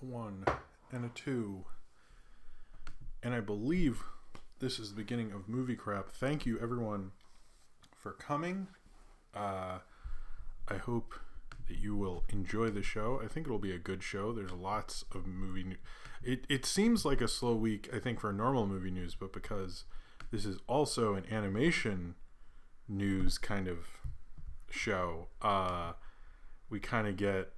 A 1 and a 2. And I believe this is the beginning of Movie Crap. Thank you, everyone, for coming. I hope that you will enjoy the show. I think it'll be a good show. There's lots of movie news. It seems like a slow week, I think, for normal movie news, but because this is also an animation news kind of show, we kind of get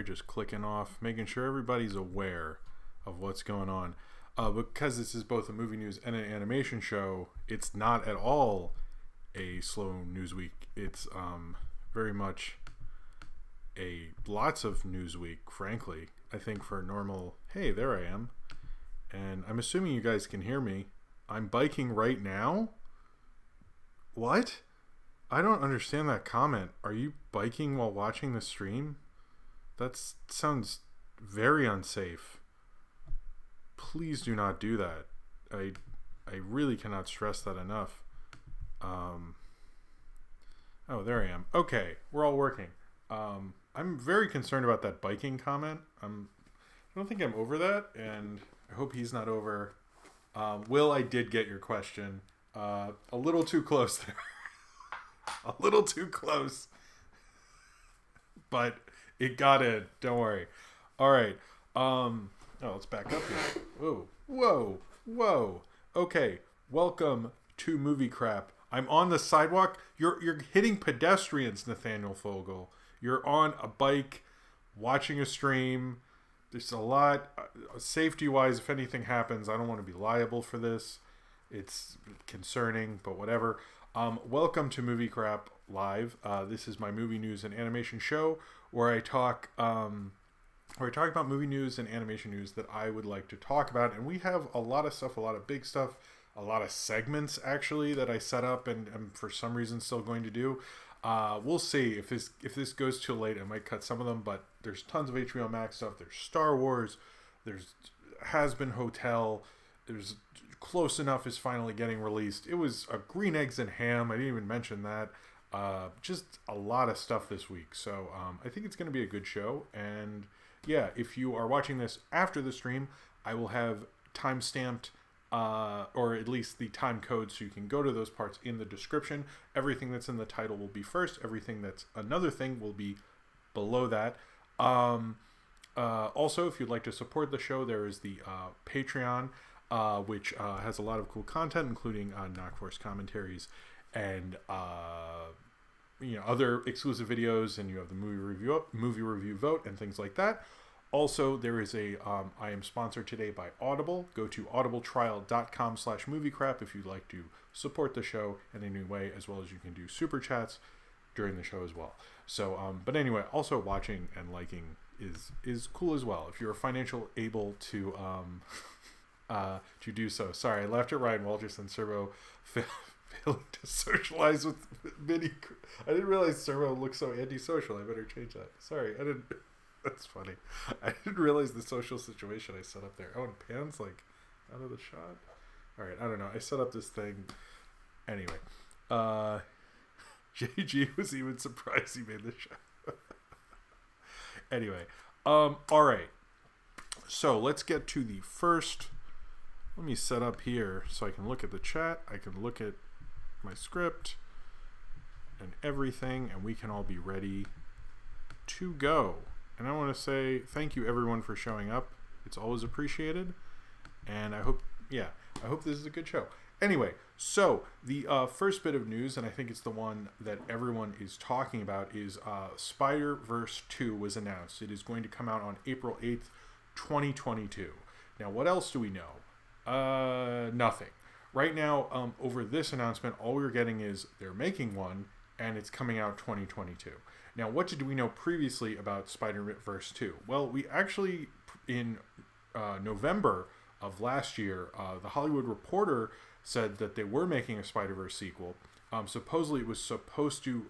just clicking off, making sure everybody's aware of what's going on. Because this is both a movie news and an animation show, it's not at all a slow news week. It's very much lots of news week, frankly. I think for normal, hey, there I am. And I'm assuming you guys can hear me. I'm biking right now? What? I don't understand that comment. Are you biking while watching the stream? That sounds very unsafe. Please do not do that. I really cannot stress that enough. Oh, there I am. Okay, we're all working. I'm very concerned about that biking comment. I don't think I'm over that, and I hope he's not over. Will, I did get your question. A little too close there. A little too close. But it got in. Don't worry. All right. Let's back up here. Whoa. Okay. Welcome to Movie Crap. I'm on the sidewalk. You're hitting pedestrians, Nathaniel Fogel. You're on a bike, watching a stream. There's a lot. Safety-wise, if anything happens, I don't want to be liable for this. It's concerning, but whatever. Welcome to Movie Crap Live. This is my movie news and animation show where I talk about movie news and animation news that I would like to talk about. And we have a lot of stuff, a lot of big stuff, a lot of segments actually that I set up and am for some reason still going to do. We'll see if this goes too late. I might cut some of them, but there's tons of HBO Max stuff. There's Star Wars. There's Hazbin Hotel. There's Close Enough is finally getting released. It was a Green Eggs and Ham. I didn't even mention that. Just a lot of stuff this week. So I think it's going to be a good show. And yeah, if you are watching this after the stream, I will have time-stamped or at least the time code so you can go to those parts in the description. Everything that's in the title will be first. Everything that's another thing will be below that. Also, if you'd like to support the show, there is the Patreon, which has a lot of cool content, including Knock Force commentaries and other exclusive videos, and you have the movie review vote and things like that. Also, there is I am sponsored today by Audible. Go to audibletrial.com/moviecrap if you'd like to support the show in any way, as well as you can do super chats during the show as well. So, but anyway, also watching and liking is cool as well if you're financially able to do so. Sorry, I laughed at Ryan Walterson. Servo failing to socialize with Vinny. I didn't realize Servo looked so antisocial. I better change that. Sorry, I didn't. That's funny. I didn't realize the social situation I set up there. Oh, and Pan's like out of the shot. All right, I don't know. I set up this thing. Anyway, JG was even surprised he made the show. Anyway, all right. So let's get to the first. Let me set up here so I can look at the chat. I can look at my script and everything, and we can all be ready to go. And I want to say thank you everyone for showing up. It's always appreciated. And I hope this is a good show. Anyway, so the first bit of news, and I think it's the one that everyone is talking about, is Spider-Verse 2 was announced. It is going to come out on April 8th, 2022. Now, what else do we know? Nothing. Right now, over this announcement, all we're getting is they're making one, and it's coming out 2022. Now, what did we know previously about Spider-Verse 2? Well, we actually, in November of last year, The Hollywood Reporter said that they were making a Spider-Verse sequel. Supposedly, it's supposed to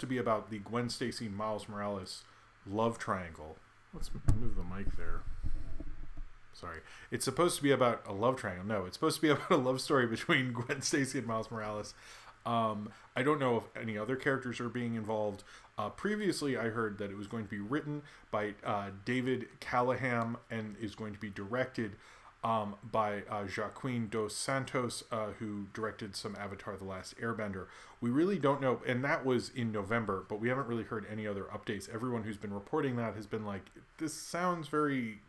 be about the Gwen Stacy, Miles Morales love triangle. Let's move the mic there. Sorry. It's supposed to be about a love triangle. No, it's supposed to be about a love story between Gwen Stacy and Miles Morales. I don't know if any other characters are being involved. Previously, I heard that it was going to be written by David Callahan and is going to be directed by Joaquin Dos Santos, who directed some Avatar: The Last Airbender. We really don't know, and that was in November, but we haven't really heard any other updates. Everyone who's been reporting that has been like, this sounds very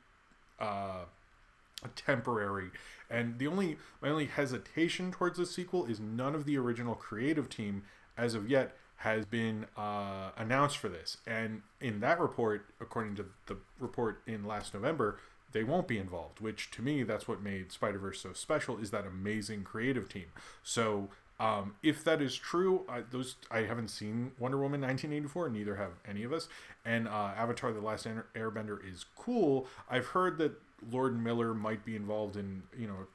temporary. And my only hesitation towards the sequel is none of the original creative team, as of yet, has been announced for this. And in that report, according to the report in last November, they won't be involved, which to me, that's what made Spider-Verse so special, is that amazing creative team. So if that is true, I haven't seen Wonder Woman 1984, neither have any of us, and Avatar: The Last Airbender is cool. I've heard that Lord Miller might be involved in, a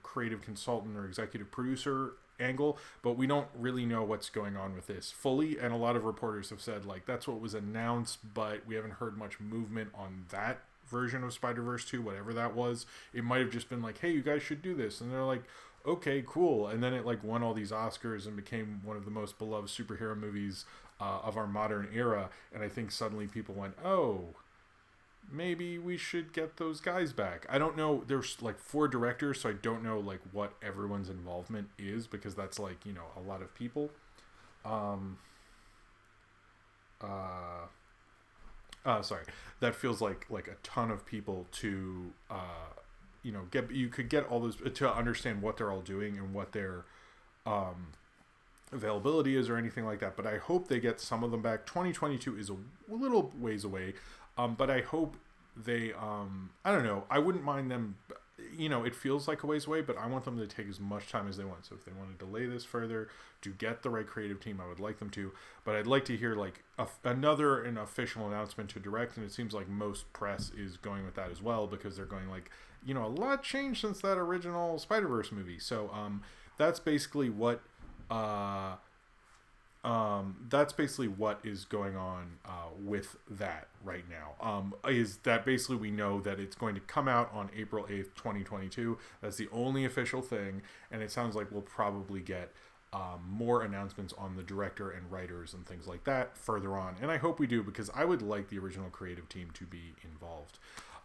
creative consultant or executive producer angle, but we don't really know what's going on with this fully, and a lot of reporters have said, like, that's what was announced, but we haven't heard much movement on that version of Spider-Verse 2, whatever that was. It might have just been like, hey, you guys should do this, and they're like, okay, cool, and then it like won all these Oscars and became one of the most beloved superhero movies of our modern era, and I think suddenly people went, oh, maybe we should get those guys back. I don't know, there's like 4 directors, so I don't know like what everyone's involvement is, because that's like, a lot of people. Sorry, that feels like a ton of people to you could get all those to understand what they're all doing and what their availability is or anything like that. But I hope they get some of them back. 2022 is a little ways away, but I hope they I don't know, I wouldn't mind them. It feels like a ways away, but I want them to take as much time as they want. So if they want to delay this further to get the right creative team, I would like them to. But I'd like to hear like an official announcement to direct, and it seems like most press is going with that as well, because they're going like, a lot changed since that original Spider-Verse movie. So that's basically what is going on with that right now. Is that basically we know that it's going to come out on April 8th, 2022. That's the only official thing, and it sounds like we'll probably get more announcements on the director and writers and things like that further on. And I hope we do, because I would like the original creative team to be involved.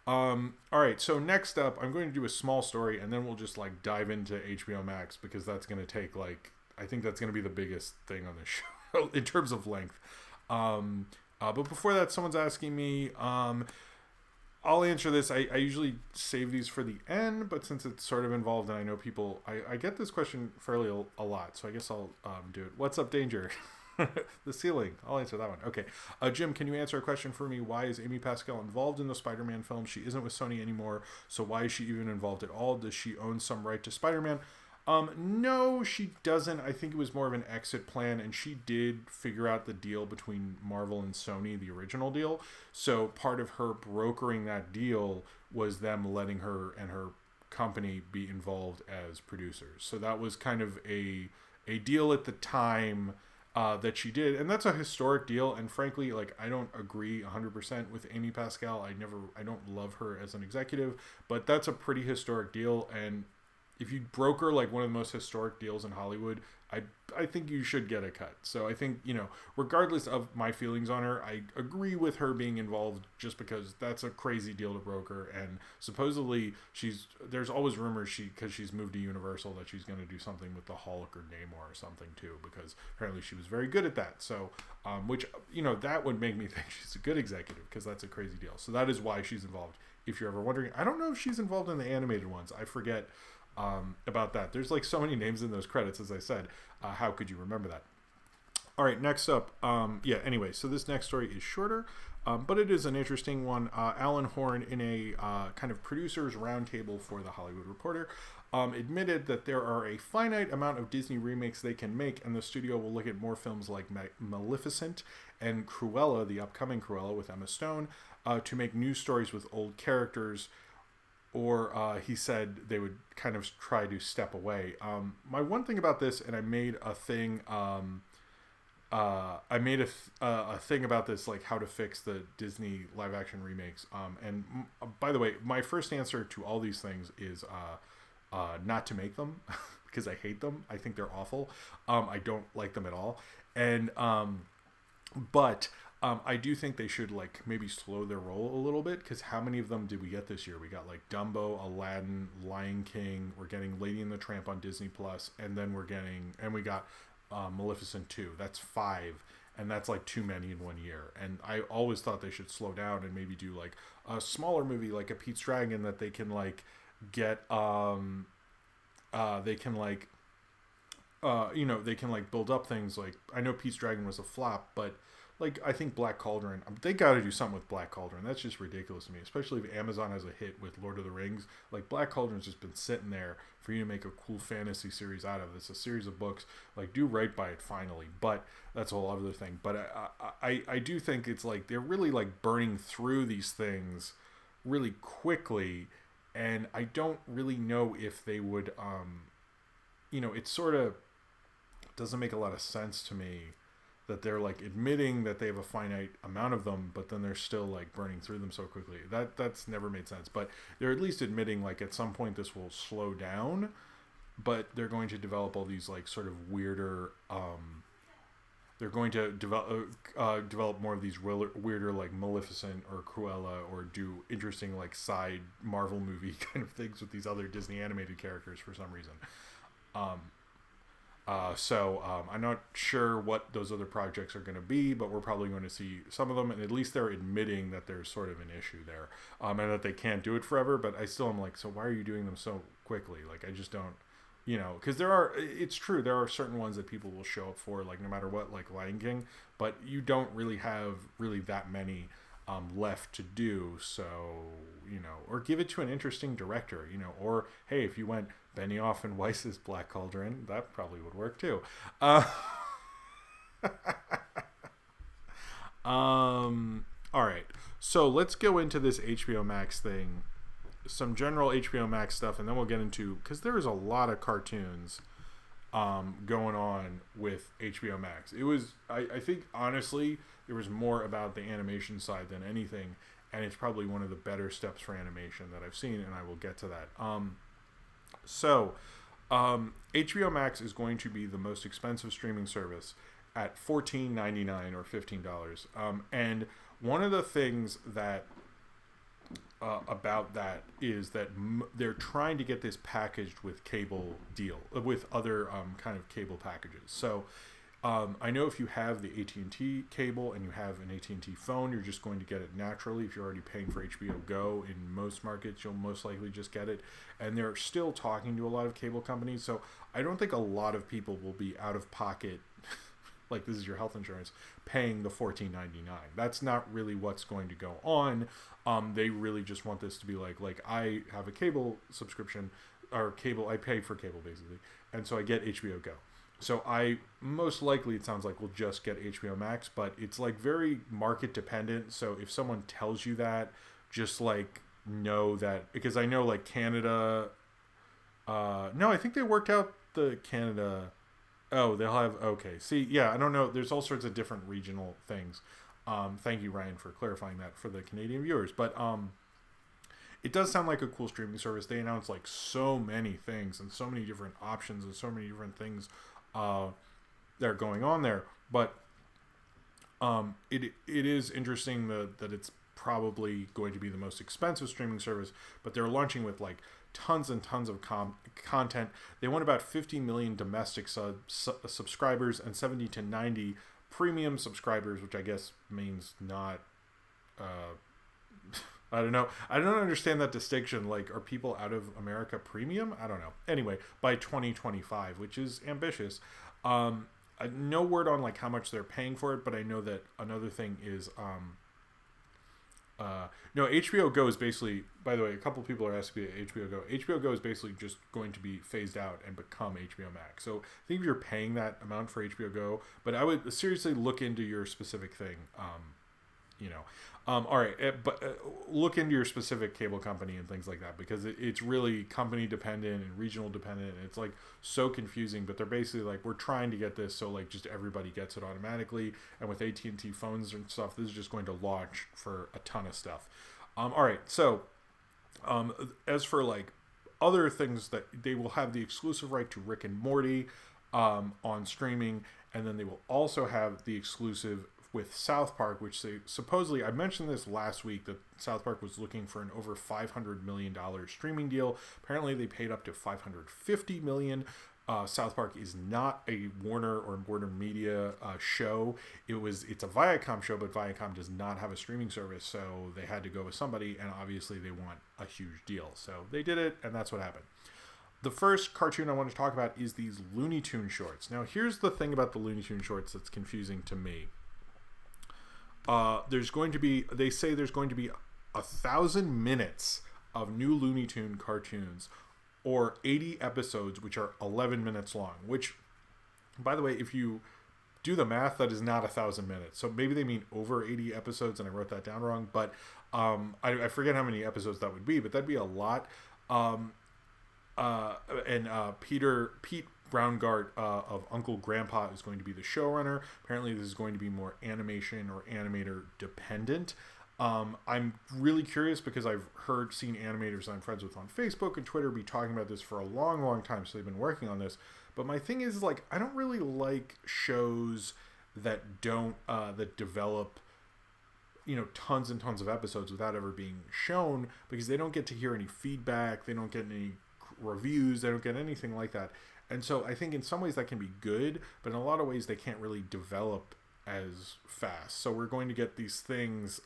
All right, so next up, I'm going to do a small story, and then we'll just like dive into HBO Max, because that's going to take I think that's going to be the biggest thing on this show in terms of length. But before that, someone's asking me, I'll answer this. I usually save these for the end, but since it's sort of involved and I know people, I get this question fairly a lot, so I guess I'll do it. What's up, Danger? The ceiling. I'll answer that one. Okay. Jim, can you answer a question for me? Why is Amy Pascal involved in the Spider-Man film? She isn't with Sony anymore, so why is she even involved at all? Does she own some right to Spider-Man? No, she doesn't. I think it was more of an exit plan, and she did figure out the deal between Marvel and Sony, the original deal. So part of her brokering that deal was them letting her and her company be involved as producers. So that was kind of a deal at the time that she did, and that's a historic deal. And frankly, like, I don't agree 100% with Amy Pascal. I don't love her as an executive, but that's a pretty historic deal. And if you broker like one of the most historic deals in Hollywood, I think you should get a cut. So I think, regardless of my feelings on her, I agree with her being involved, just because that's a crazy deal to broker. And supposedly there's always rumors because she's moved to Universal that she's going to do something with the Hulk or Namor or something too, because apparently she was very good at that. So, which, that would make me think she's a good executive, because that's a crazy deal. So that is why she's involved. If you're ever wondering, I don't know if she's involved in the animated ones. I forget about that. There's like so many names in those credits, as I said. How could you remember that? All right, next up. Anyway, so this next story is shorter, but it is an interesting one. Alan Horn, in a kind of producers roundtable for The Hollywood Reporter, admitted that there are a finite amount of Disney remakes they can make, and the studio will look at more films like Maleficent and Cruella, the upcoming Cruella with Emma Stone, to make new stories with old characters. Or he said they would kind of try to step away. My one thing about this, and I made a thing. I made a thing about this, like how to fix the Disney live action remakes. And by the way, my first answer to all these things is not to make them because I hate them. I think they're awful. I don't like them at all. And but I do think they should like maybe slow their roll a little bit, because how many of them did we get this year? We got like Dumbo, Aladdin, Lion King. We're getting Lady and the Tramp on Disney Plus, and then we got Maleficent 2. That's 5, and that's like too many in 1 year. And I always thought they should slow down and maybe do like a smaller movie, like a Pete's Dragon, that they can like get they can like they can like build up things. Like, I know Pete's Dragon was a flop, but like, I think Black Cauldron, they got to do something with Black Cauldron. That's just ridiculous to me, especially if Amazon has a hit with Lord of the Rings. Like, Black Cauldron's just been sitting there for you to make a cool fantasy series out of. It's a series of books. Like, do right by it finally. But that's a whole other thing. But I do think it's like they're really like burning through these things really quickly, and I don't really know if they would it sort of doesn't make a lot of sense to me that they're like admitting that they have a finite amount of them, but then they're still like burning through them so quickly. That's never made sense. But they're at least admitting like at some point this will slow down, but they're going to develop all these like sort of weirder they're going to develop more of these weirder like Maleficent or Cruella, or do interesting like side Marvel movie kind of things with these other Disney animated characters for some reason. I'm not sure what those other projects are going to be, but we're probably going to see some of them, and at least they're admitting that there's sort of an issue there, and that they can't do it forever. But I still am like, so why are you doing them so quickly? Like, I just don't, because it's true, there are certain ones that people will show up for, like no matter what, like Lion King, but you don't really have that many left to do. So, or give it to an interesting director, or hey, if you went Benioff and Weiss's Black Cauldron, that probably would work too. All right, so let's go into this HBO Max thing, some general HBO Max stuff, and then we'll get into, because there is a lot of cartoons going on with HBO Max. It was, I think honestly, there was more about the animation side than anything, and it's probably one of the better steps for animation that I've seen, and I will get to that. HBO Max is going to be the most expensive streaming service at $14.99 or $15. And one of the things that about that is that they're trying to get this packaged with cable deal, with other kind of cable packages. So I know if you have the AT&T cable and you have an AT&T phone, you're just going to get it naturally. If you're already paying for HBO Go in most markets, you'll most likely just get it. And they're still talking to a lot of cable companies, so I don't think a lot of people will be out of pocket, like this is your health insurance, paying the $14.99. That's not really what's going to go on. They really just want this to be like I have a cable subscription, or cable, I pay for cable basically, and so I get HBO Go. So I most likely, it sounds like, we'll just get HBO Max, but it's like very market dependent. So if someone tells you that, just like know that, because I know like Canada, no, I think they worked out the Canada. Oh, they'll have, okay. See, yeah, I don't know. There's all sorts of different regional things. Thank you, Ryan, for clarifying that for the Canadian viewers. But it does sound like a cool streaming service. They announced like so many things and so many different options and so many different things that are going on there. But it is interesting that it's probably going to be the most expensive streaming service, but they're launching with like tons and tons of content. They want about 50 million domestic subscribers and 70 to 90 premium subscribers, which I guess means not I don't know. I don't understand that distinction. Like, are people out of America premium? I don't know. Anyway, by 2025, which is ambitious. No word on like how much they're paying for it, but I know that another thing is no, HBO Go is basically, by the way, a couple people are asking me HBO Go. HBO Go is basically just going to be phased out and become HBO Max. So I think if you're paying that amount for HBO Go, but I would seriously look into your specific thing. All right, but look into your specific cable company and things like that, because it's really company dependent and regional dependent. And it's like so confusing, but they're basically like, we're trying to get this so like just everybody gets it automatically. And with AT&T phones and stuff, this is just going to launch for a ton of stuff. All right, so as for like other things that they will have the exclusive right to Rick and Morty on streaming, and then they will also have the exclusive with South Park, which they supposedly, I mentioned this last week, that South Park was looking for an over $500 million streaming deal. Apparently they paid up to $550 million. South Park is not a Warner or Warner Media show. It's a Viacom show, but Viacom does not have a streaming service, so they had to go with somebody, and obviously they want a huge deal. So they did it, and that's what happened. The first cartoon I want to talk about is these Looney Tunes shorts. Now, here's the thing about the Looney Tunes shorts that's confusing to me. They say there's going to be 1,000 minutes of new Looney Tune cartoons, or 80 episodes, which are 11 minutes long, which, by the way, if you do the math, that is not 1,000 minutes. So maybe they mean over 80 episodes, and I wrote that down wrong, but I forget how many episodes that would be, but that'd be a lot. Pete Braungart of Uncle Grandpa is going to be the showrunner. Apparently this is going to be more animation or animator dependent. I'm really curious because I've seen animators I'm friends with on Facebook and Twitter be talking about this for a long, long time, so they've been working on this. But my thing is, like, I don't really like shows that develop, tons and tons of episodes without ever being shown, because they don't get to hear any feedback, they don't get any reviews, they don't get anything like that. And so I think in some ways that can be good, but in a lot of ways they can't really develop as fast. So we're going to get these things,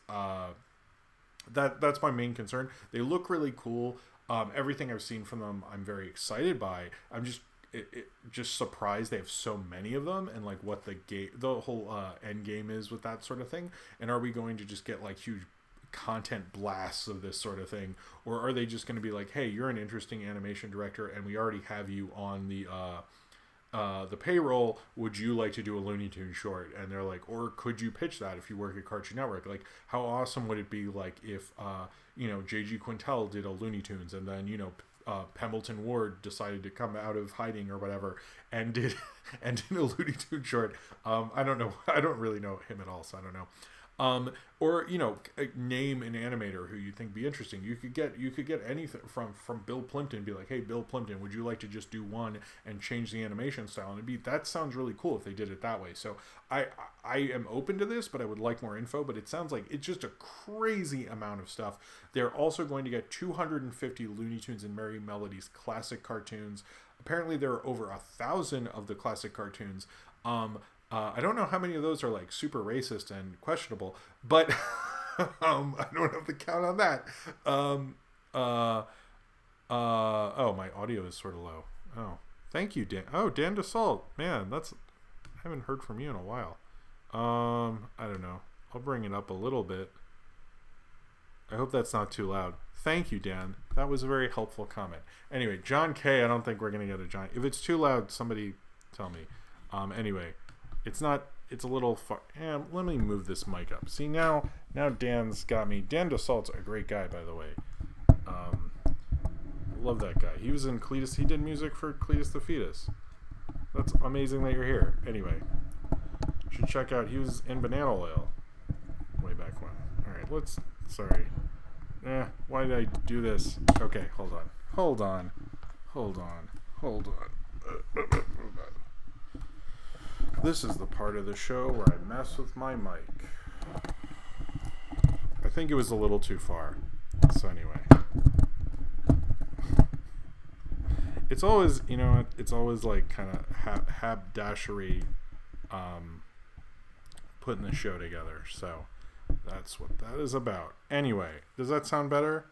that's my main concern. They look really cool. Everything I've seen from them I'm very excited by. I'm just surprised they have so many of them, and like what the whole end game is with that sort of thing. And are we going to just get like huge content blasts of this sort of thing, or are they just going to be like, hey, you're an interesting animation director and we already have you on the payroll, would you like to do a Looney Tunes short? And they're like, or could you pitch that if you work at Cartoon Network? Like, how awesome would it be, like, if J.G. Quintel did a Looney Tunes, and then Pembleton Ward decided to come out of hiding or whatever and did a Looney Tunes short. I don't know, I don't really know him at all, so I don't know. Or name an animator who you think be interesting. You could get anything from Bill Plimpton and be like, hey, Bill Plimpton, would you like to just do one and change the animation style? And that sounds really cool if they did it that way. So I am open to this, but I would like more info. But it sounds like it's just a crazy amount of stuff. They're also going to get 250 Looney Tunes and Merry Melodies classic cartoons. Apparently there are over 1,000 of the classic cartoons. I don't know how many of those are like super racist and questionable, but I don't have to count on that. Oh, my audio is sort of low. Oh, thank you, Dan. Oh, Dan DeSalt, man, I haven't heard from you in a while. I don't know. I'll bring it up a little bit. I hope that's not too loud. Thank you, Dan. That was a very helpful comment. Anyway, John K. I don't think we're gonna get a giant. If it's too loud, somebody tell me. Anyway. It's a little far. Let me move this mic up. See, now Dan's got me. Dan DeSalt's a great guy, by the way. Love that guy. He was in Cletus. He did music for Cletus the Fetus. That's amazing that you're here. Anyway, you should check out. He was in Banana Oil way back when. All right, sorry. Why did I do this? Okay, hold on. This is the part of the show where I mess with my mic. I think it was a little too far. So anyway. It's always, it's always like kind of haberdashery putting the show together. So that's what that is about. Anyway, does that sound better?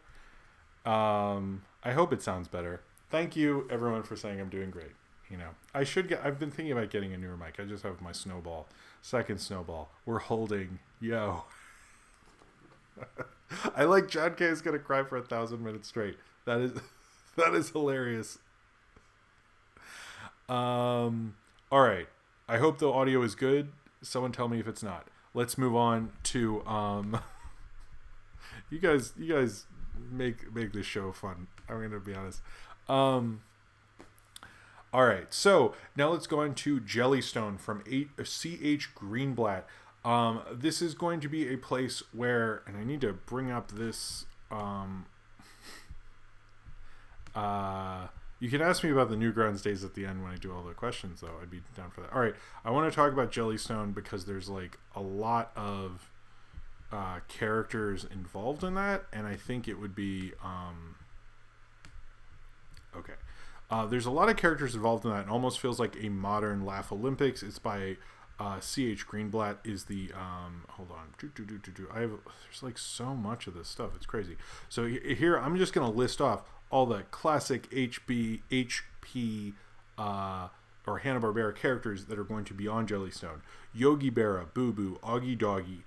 I hope it sounds better. Thank you, everyone, for saying I'm doing great. I've been thinking about getting a newer mic. I just have my second snowball. We're holding, yo. I like John K. is going to cry for 1,000 minutes straight. That is hilarious. All right. I hope the audio is good. Someone tell me if it's not. Let's move on to, you guys make this show fun. I'm going to be honest. All right, so now let's go on to Jellystone from C.H. Greenblatt. This is going to be a place where, and I need to bring up this. You can ask me about the Newgrounds days at the end when I do all the questions, though. I'd be down for that. All right, I want to talk about Jellystone because there's like a lot of characters involved in that, and I think it would be okay. There's a lot of characters involved in that. It almost feels like a modern Laugh Olympics. It's by C.H. Greenblatt. Is the hold on. There's like so much of this stuff. It's crazy. So here I'm just gonna list off all the classic HP or Hanna-Barbera characters that are going to be on Jellystone. Yogi Berra, Boo Boo, Augie Doggy,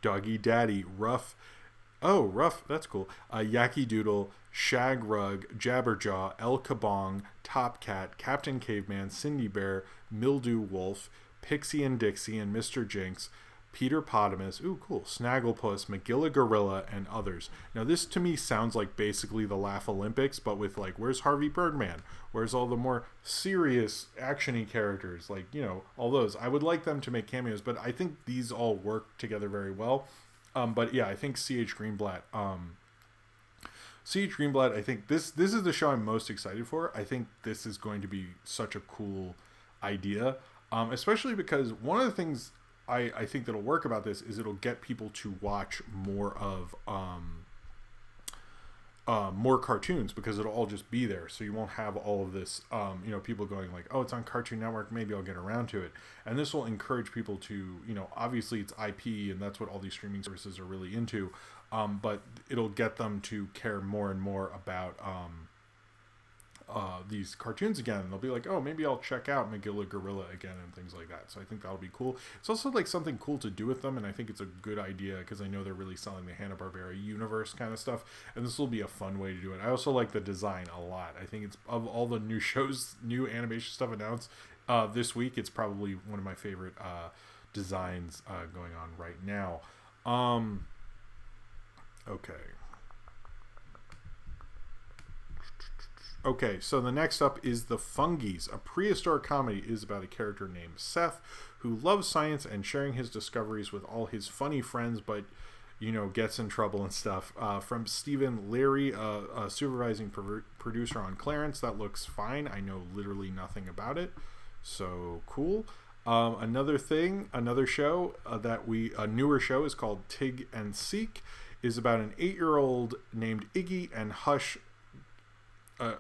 Doggy Daddy, Ruff. Oh, Ruff, that's cool. Yaki Doodle, Shag Rug, Jabberjaw, El Kabong, Top Cat, Captain Caveman, Cindy Bear, Mildew Wolf, Pixie and Dixie, and Mr. Jinx, Peter Potamus, ooh, cool, Snagglepuss, Magilla Gorilla, and others. Now, this to me sounds like basically the Laugh Olympics, but with like, where's Harvey Birdman? Where's all the more serious, action-y characters? Like, you know, all those. I would like them to make cameos, but I think these all work together very well. But yeah, I think C.H. Greenblatt. C.H. Greenblatt, I think this is the show I'm most excited for. I think this is going to be such a cool idea, especially because one of the things I think that'll work about this is it'll get people to watch more of more cartoons, because it'll all just be there, so you won't have all of this you know, people going like, oh, it's on Cartoon Network, maybe I'll get around to it. And this will encourage people to, you know, obviously it's IP and that's what all these streaming services are really into, but it'll get them to care more and more about these cartoons again. They'll be like, oh, maybe I'll check out Magilla Gorilla again and things like that. So I think that'll be cool. It's also like something cool to do with them, and I think it's a good idea because I know they're really selling the Hanna-Barbera universe kind of stuff, and this will be a fun way to do it. I also like the design a lot. I think it's, of all the new shows, new animation stuff announced this week, it's probably one of my favorite designs going on right now. Okay, so the next up is The Fungies. A prehistoric comedy is about a character named Seth who loves science and sharing his discoveries with all his funny friends, but, you know, gets in trouble and stuff. From Stephen Leary, a supervising producer on Clarence. That looks fine. I know literally nothing about it. So cool. Another show a newer show is called Tig and Seek, is about an 8-year-old named Iggy and Hush. An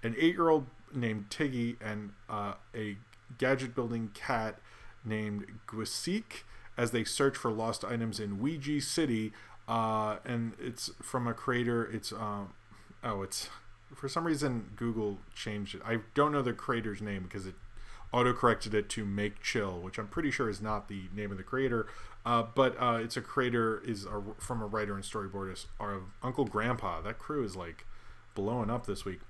8-year-old named Tiggy and a gadget-building cat named Gwasik as they search for lost items in Ouija City. And it's from a creator. It's for some reason Google changed it. I don't know the creator's name because it auto-corrected it to Make Chill, which I'm pretty sure is not the name of the creator. But it's a creator from a writer and storyboardist of Uncle Grandpa. That crew is like blowing up this week.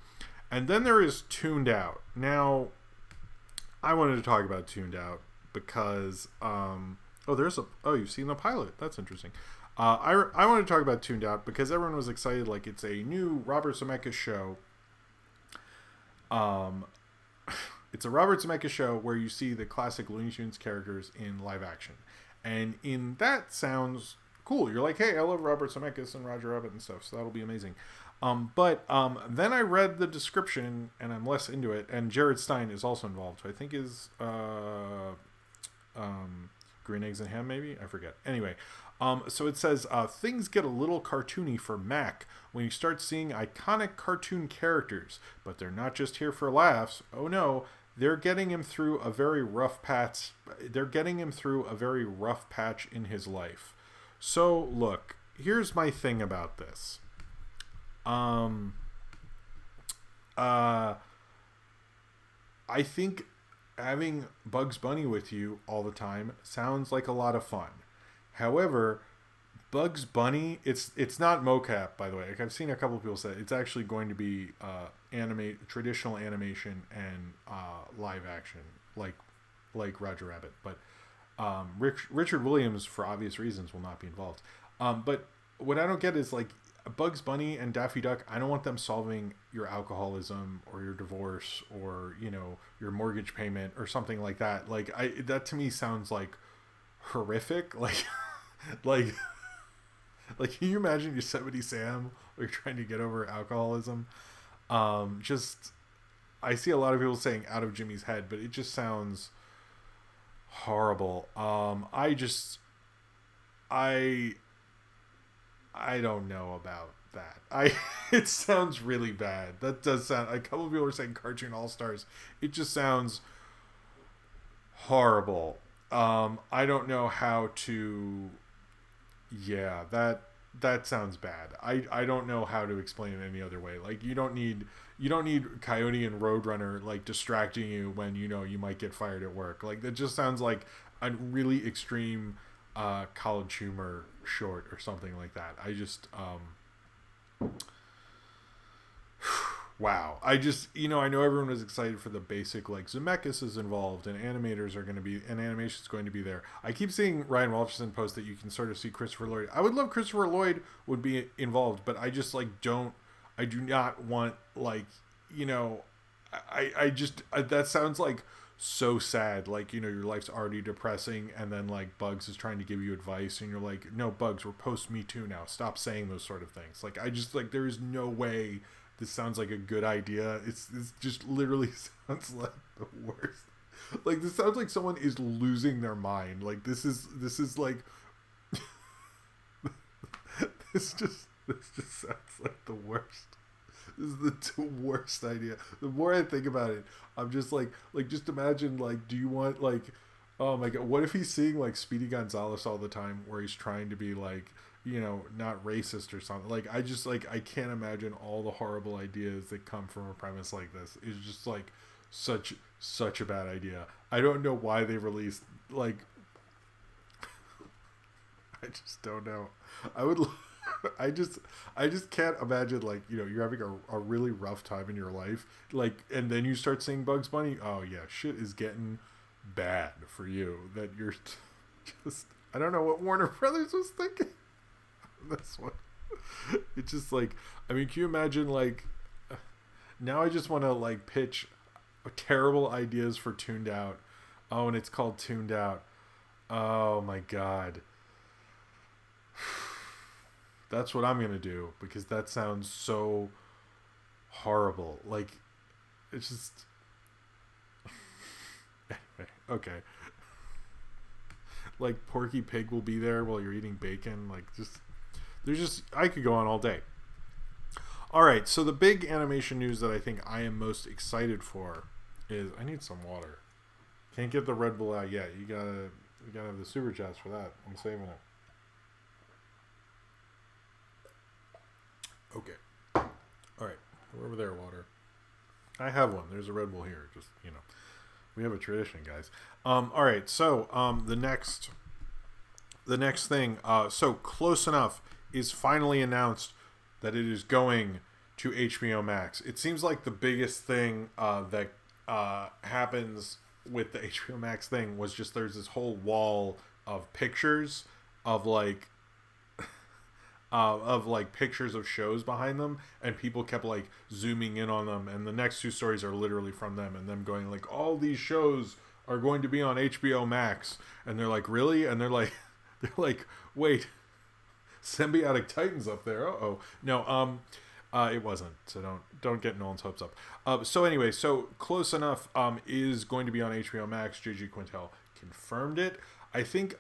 And then there is Tuned Out. Now, I wanted to talk about Tuned Out because you've seen the pilot. That's interesting. I wanted to talk about Tuned Out because everyone was excited, like it's a new Robert Zemeckis show. It's a Robert Zemeckis show where you see the classic Looney Tunes characters in live action, and in that sounds cool. You're like, hey, I love Robert Zemeckis and Roger Rabbit and stuff, so that'll be amazing. But then I read the description and I'm less into it, and Jared Stein is also involved, who I think is Green Eggs and Ham, maybe? I forget. Anyway, so it says, things get a little cartoony for Mac when you start seeing iconic cartoon characters, but they're not just here for laughs. Oh no, they're getting him through a very rough patch. They're getting him through a very rough patch in his life. So look, here's my thing about this. I think having Bugs Bunny with you all the time sounds like a lot of fun. However, Bugs Bunny, it's not mocap, by the way. Like, I've seen a couple of people say it's actually going to be traditional animation and live action, like Roger Rabbit. But Richard Williams, for obvious reasons, will not be involved. But what I don't get is, like, Bugs Bunny and Daffy Duck, I don't want them solving your alcoholism or your divorce or, you know, your mortgage payment or something like that. Like, that to me sounds like horrific. Like, can you imagine Yosemite Sam or trying to get over alcoholism. Just I see a lot of people saying out of Jimmy's head, but it just sounds horrible. I don't know about that. It sounds really bad. That does sound. A couple of people were saying Cartoon All Stars. It just sounds horrible. I don't know how to. Yeah, that sounds bad. I don't know how to explain it any other way. Like you don't need Coyote and Roadrunner like distracting you when you know you might get fired at work. Like that just sounds like a really extreme college humor short or something like that. I just wow. I just I know everyone was excited for the basic like Zemeckis is involved and animators are going to be and animation's going to be there. I keep seeing Ryan Walterson post that you can sort of see Christopher Lloyd. I would love Christopher Lloyd would be involved, but I just like I do not want like I just that sounds like so sad. Like your life's already depressing, and then like Bugs is trying to give you advice, and you're like, no, Bugs, we're post Me Too now. Stop saying those sort of things. Like I just like there is no way this sounds like a good idea. It's just literally sounds like the worst. Like this sounds like someone is losing their mind. Like this is like this just sounds like the worst. This is the worst idea. The more I think about it, I'm just like just imagine like, do you want like, oh my god, what if he's seeing like Speedy Gonzalez all the time, where he's trying to be like, not racist or something. Like I just like I can't imagine all the horrible ideas that come from a premise like this. It's just like such a bad idea. I don't know why they released like. I just don't know. I just can't imagine like you're having a really rough time in your life like and then you start seeing Bugs Bunny. Oh yeah, shit is getting bad for you. That you're just I don't know what Warner Brothers was thinking. This one, it's just like can you imagine like now I just want to like pitch terrible ideas for Tuned Out. Oh, and it's called Tuned Out. Oh my god. That's what I'm gonna do because that sounds so horrible. Like it's just anyway, okay. Like Porky Pig will be there while you're eating bacon. Like I could go on all day. All right, so the big animation news that I think I am most excited for is I need some water. Can't get the Red Bull out yet. You gotta have the super chats for that. I'm saving it. Okay. All right. We're over there, water. I have one. There's a Red Bull here. Just, we have a tradition, guys. All right. So, the next thing, so Close Enough is finally announced that it is going to HBO Max. It seems like the biggest thing that happens with the HBO Max thing was just there's this whole wall of pictures of like pictures of shows behind them, and people kept like zooming in on them, and the next two stories are literally from them and them going like, all these shows are going to be on HBO Max, and they're like, really? And they're like wait, Symbiotic Titans up there. No, it wasn't, so don't get Nolan's hopes up. So anyway, so Close Enough is going to be on HBO Max. JG Quintel confirmed it. I think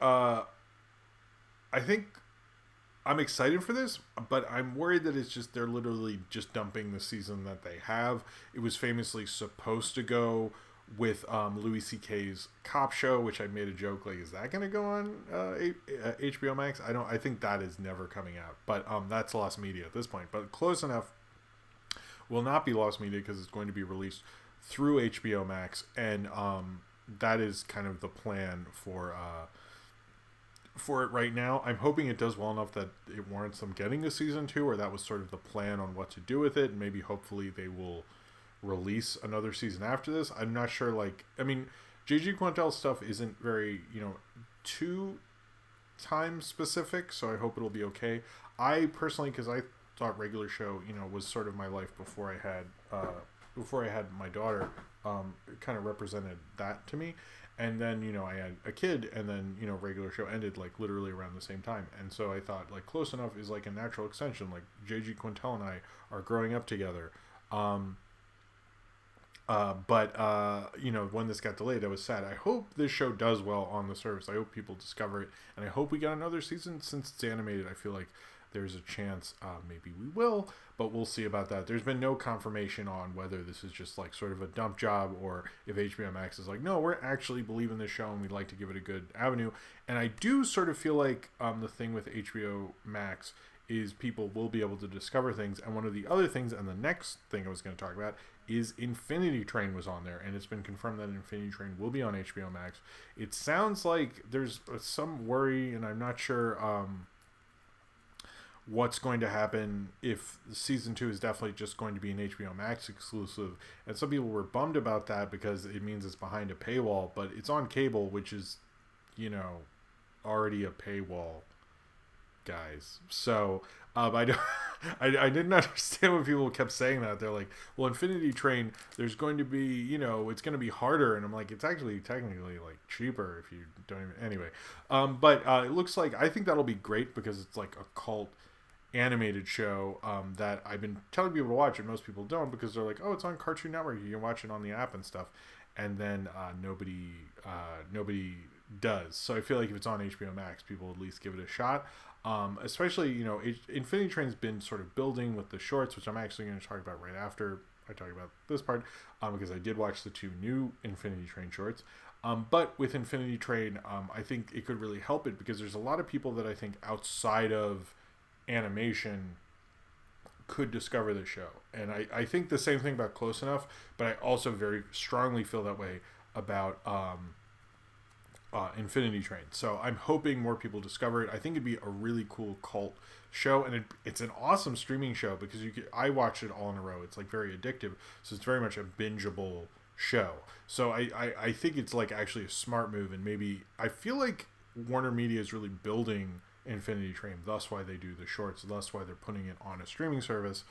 I'm excited for this, but I'm worried that it's just they're literally just dumping the season that they have. It was famously supposed to go with Louis C.K.'s Cop Show, which I made a joke like, is that going to go on HBO Max? I think that is never coming out, but that's lost media at this point. But Close Enough will not be lost media because it's going to be released through HBO Max, and that is kind of the plan for it right now. I'm hoping it does well enough that it warrants them getting a season 2, or that was sort of the plan on what to do with it. And maybe hopefully they will release another season after this. I'm not sure. JG Quintel's stuff isn't very, too time specific, so I hope it'll be okay. I personally, because I thought regular show, was sort of my life before I had my daughter, it kind of represented that to me. And then, I had a kid, and then, regular show ended, like, literally around the same time. And so I thought, like, Close Enough is, like, a natural extension. Like, J.G. Quintel and I are growing up together. When this got delayed, I was sad. I hope this show does well on the service. I hope people discover it. And I hope we get another season. Since it's animated, I feel like there's a chance maybe we will, but we'll see about that. There's been no confirmation on whether this is just like sort of a dump job, or if HBO Max is like, no, we're actually believing this show and we'd like to give it a good avenue. And I do sort of feel like the thing with HBO Max is people will be able to discover things. And one of the other things, and the next thing I was going to talk about, is Infinity Train was on there, and it's been confirmed that Infinity Train will be on HBO Max. It sounds like there's some worry, and I'm not sure what's going to happen if season 2 is definitely just going to be an HBO Max exclusive. And some people were bummed about that because it means it's behind a paywall, but it's on cable, which is, already a paywall, guys. So I didn't understand when people kept saying that. They're like, well, Infinity Train, there's going to be, it's going to be harder. And I'm like, it's actually technically like cheaper if you don't even, anyway. But it looks like, I think that'll be great because it's like a cult animated show that I've been telling people to watch, and most people don't because they're like, oh, it's on Cartoon Network, you can watch it on the app and stuff. And then nobody does. So I feel like if it's on HBO Max, people will at least give it a shot. Especially, Infinity Train's been sort of building with the shorts, which I'm actually going to talk about right after I talk about this part, because I did watch the 2 new Infinity Train shorts. But with Infinity Train, I think it could really help it because there's a lot of people that I think outside of animation could discover the show. And I think the same thing about Close Enough, but I also very strongly feel that way about Infinity Train. So I'm hoping more people discover it. I think it'd be a really cool cult show, and it's an awesome streaming show because I watched it all in a row. It's like very addictive, so it's very much a bingeable show. So I think it's like actually a smart move, and maybe I feel like Warner Media is really building Infinity Train, thus why they do the shorts, thus why they're putting it on a streaming service,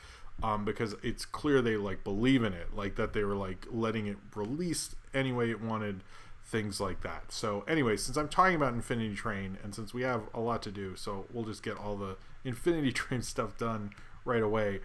because it's clear they like believe in it, like that they were like letting it release any way it wanted, things like that. So anyway, since I'm talking about Infinity Train, and since we have a lot to do, so we'll just get all the Infinity Train stuff done right away.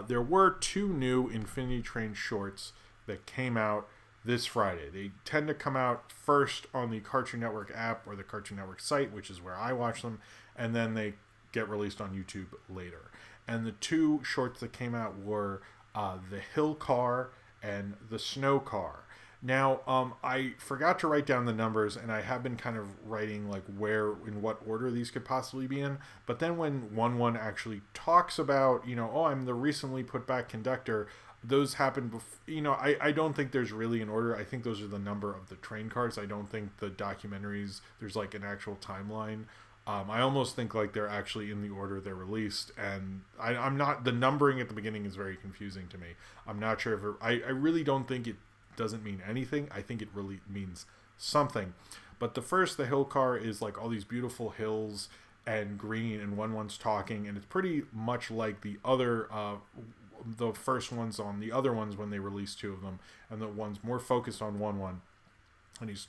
There were 2 new Infinity Train shorts that came out this Friday. They tend to come out first on the Cartoon Network app or the Cartoon Network site, which is where I watch them, and then they get released on YouTube later. And the 2 shorts that came out were the Hill Car and the Snow Car. Now, I forgot to write down the numbers, and I have been kind of writing like in what order these could possibly be in. But then when 1-1 actually talks about, oh, I'm the recently put back conductor, those happen before, I don't think there's really an order. I think those are the number of the train cars. I don't think the documentaries, there's like an actual timeline. I almost think like they're actually in the order they're released, and I'm not, the numbering at the beginning is very confusing to me. I'm not sure if I really don't think it doesn't mean anything. I think it really means something. But the Hill Car is like all these beautiful hills and green, and 1-1's talking, and it's pretty much like the other the first ones on the other ones when they released 2 of them, and the one's more focused on 1-1, and he's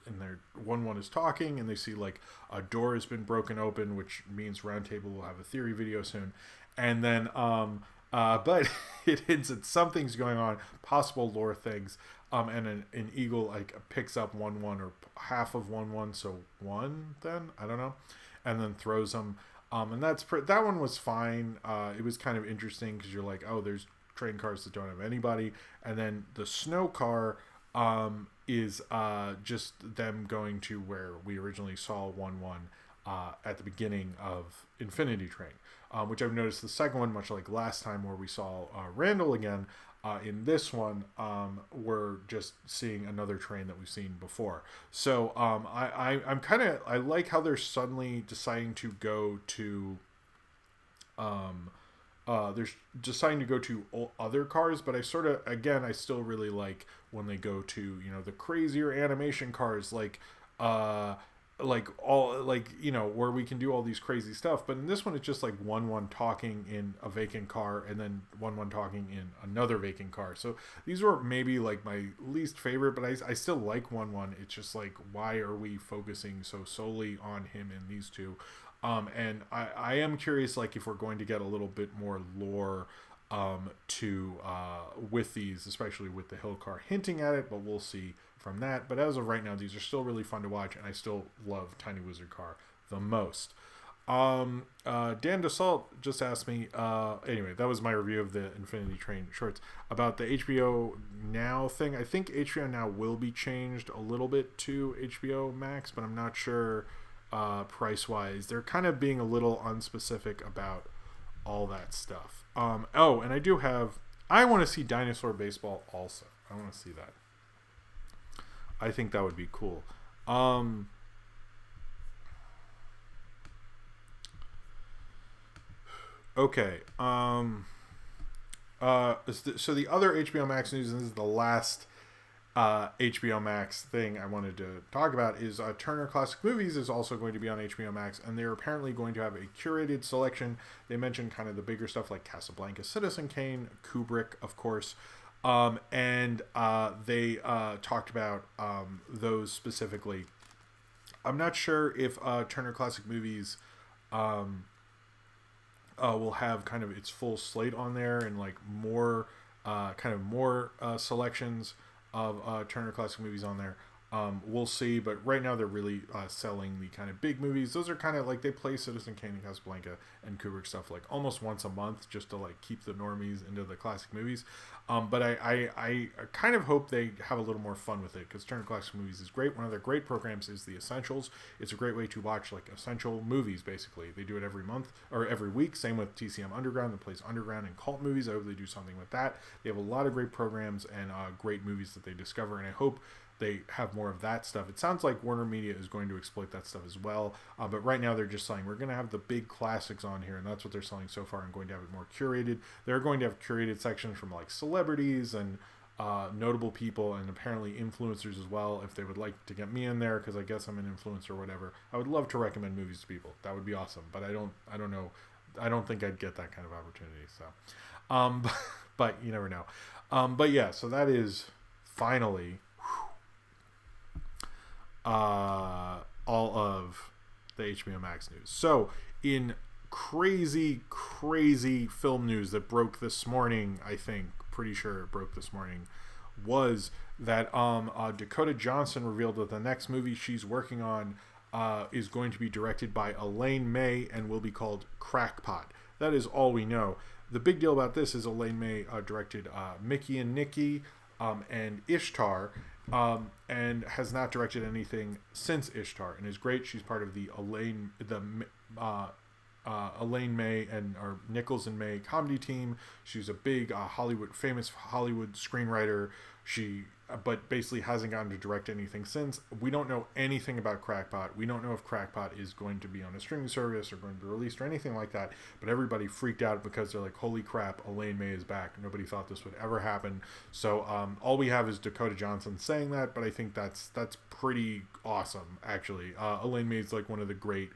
in there. 1-1 is talking, and they see like a door has been broken open, which means Roundtable will have a theory video soon. And then but it hints at something's going on, possible lore things, and an eagle like picks up 1-1 or half of 1-1, so 1 then, I don't know, and then throws them. And that one was fine. It was kind of interesting because you're like, oh, there's train cars that don't have anybody. And then the Snow Car is just them going to where we originally saw 1-1 at the beginning of Infinity Train, which I've noticed the second one, much like last time where we saw Randall again, in this one, we're just seeing another train that we've seen before. So I like how they're suddenly deciding to go to they're deciding to go to other cars, but I still really like when they go to, the crazier animation cars, like like all like where we can do all these crazy stuff, but in this one it's just like one talking in a vacant car and then one talking in another vacant car. So these were maybe like my least favorite, but I still like one. It's just like, why are we focusing so solely on him in these two? And I am curious, like, if we're going to get a little bit more lore to with these, especially with the hill car hinting at it, but we'll see from that. But as of right now, these are still really fun to watch, and I still love Tiny Wizard Car the most. Dan DeSalt just asked me, anyway, that was my review of the Infinity Train shorts, about the HBO Now thing. I think HBO Now will be changed a little bit to HBO Max, but I'm not sure price-wise. They're kind of being a little unspecific about all that stuff. And I want to see Dinosaur Baseball also. I want to see that. I think that would be cool. Okay. So the other HBO Max news, and this is the last HBO Max thing I wanted to talk about, is Turner Classic Movies is also going to be on HBO Max, and they're apparently going to have a curated selection. They mentioned kind of the bigger stuff like Casablanca, Citizen Kane, Kubrick, of course. And they talked about those specifically. I'm not sure if Turner Classic Movies will have kind of its full slate on there and like more selections of Turner Classic Movies on there. We'll see, but right now they're really selling the kind of big movies. Those are kind of like, they play Citizen Kane and Casablanca and Kubrick stuff like almost once a month, just to like keep the normies into the classic movies. But I kind of hope they have a little more fun with it, because Turner Classic Movies is great. One of their great programs is The Essentials. It's a great way to watch like essential movies, basically. They do it every month or every week. Same with TCM Underground that plays underground and cult movies. I hope they do something with that. They have a lot of great programs and great movies that they discover, and I hope they have more of that stuff. It sounds like Warner Media is going to exploit that stuff as well. But right now they're just saying, we're going to have the big classics on here, and that's what they're selling so far, and going to have it more curated. They're going to have curated sections from like celebrities and notable people, and apparently influencers as well, if they would like to get me in there, because I guess I'm an influencer or whatever. I would love to recommend movies to people. That would be awesome. But I don't know. I don't think I'd get that kind of opportunity. So, but you never know. But yeah, so that is finally all of the HBO Max news. So in crazy film news that broke this morning, I think, pretty sure it broke this morning, was that Dakota Johnson revealed that the next movie she's working on is going to be directed by Elaine May and will be called Crackpot. That is all we know. The big deal about this is Elaine May directed Mickey and Nicky and Ishtar, and has not directed anything since Ishtar, and is great. She's part of the Elaine May or Nichols and May comedy team. She's a big famous Hollywood screenwriter. But basically hasn't gotten to direct anything since. We don't know anything about Crackpot. We don't know if Crackpot is going to be on a streaming service or going to be released or anything like that. But everybody freaked out because they're like, holy crap, Elaine May is back. Nobody thought this would ever happen. So all we have is Dakota Johnson saying that, but I think that's pretty awesome, actually. Elaine May is like one of the great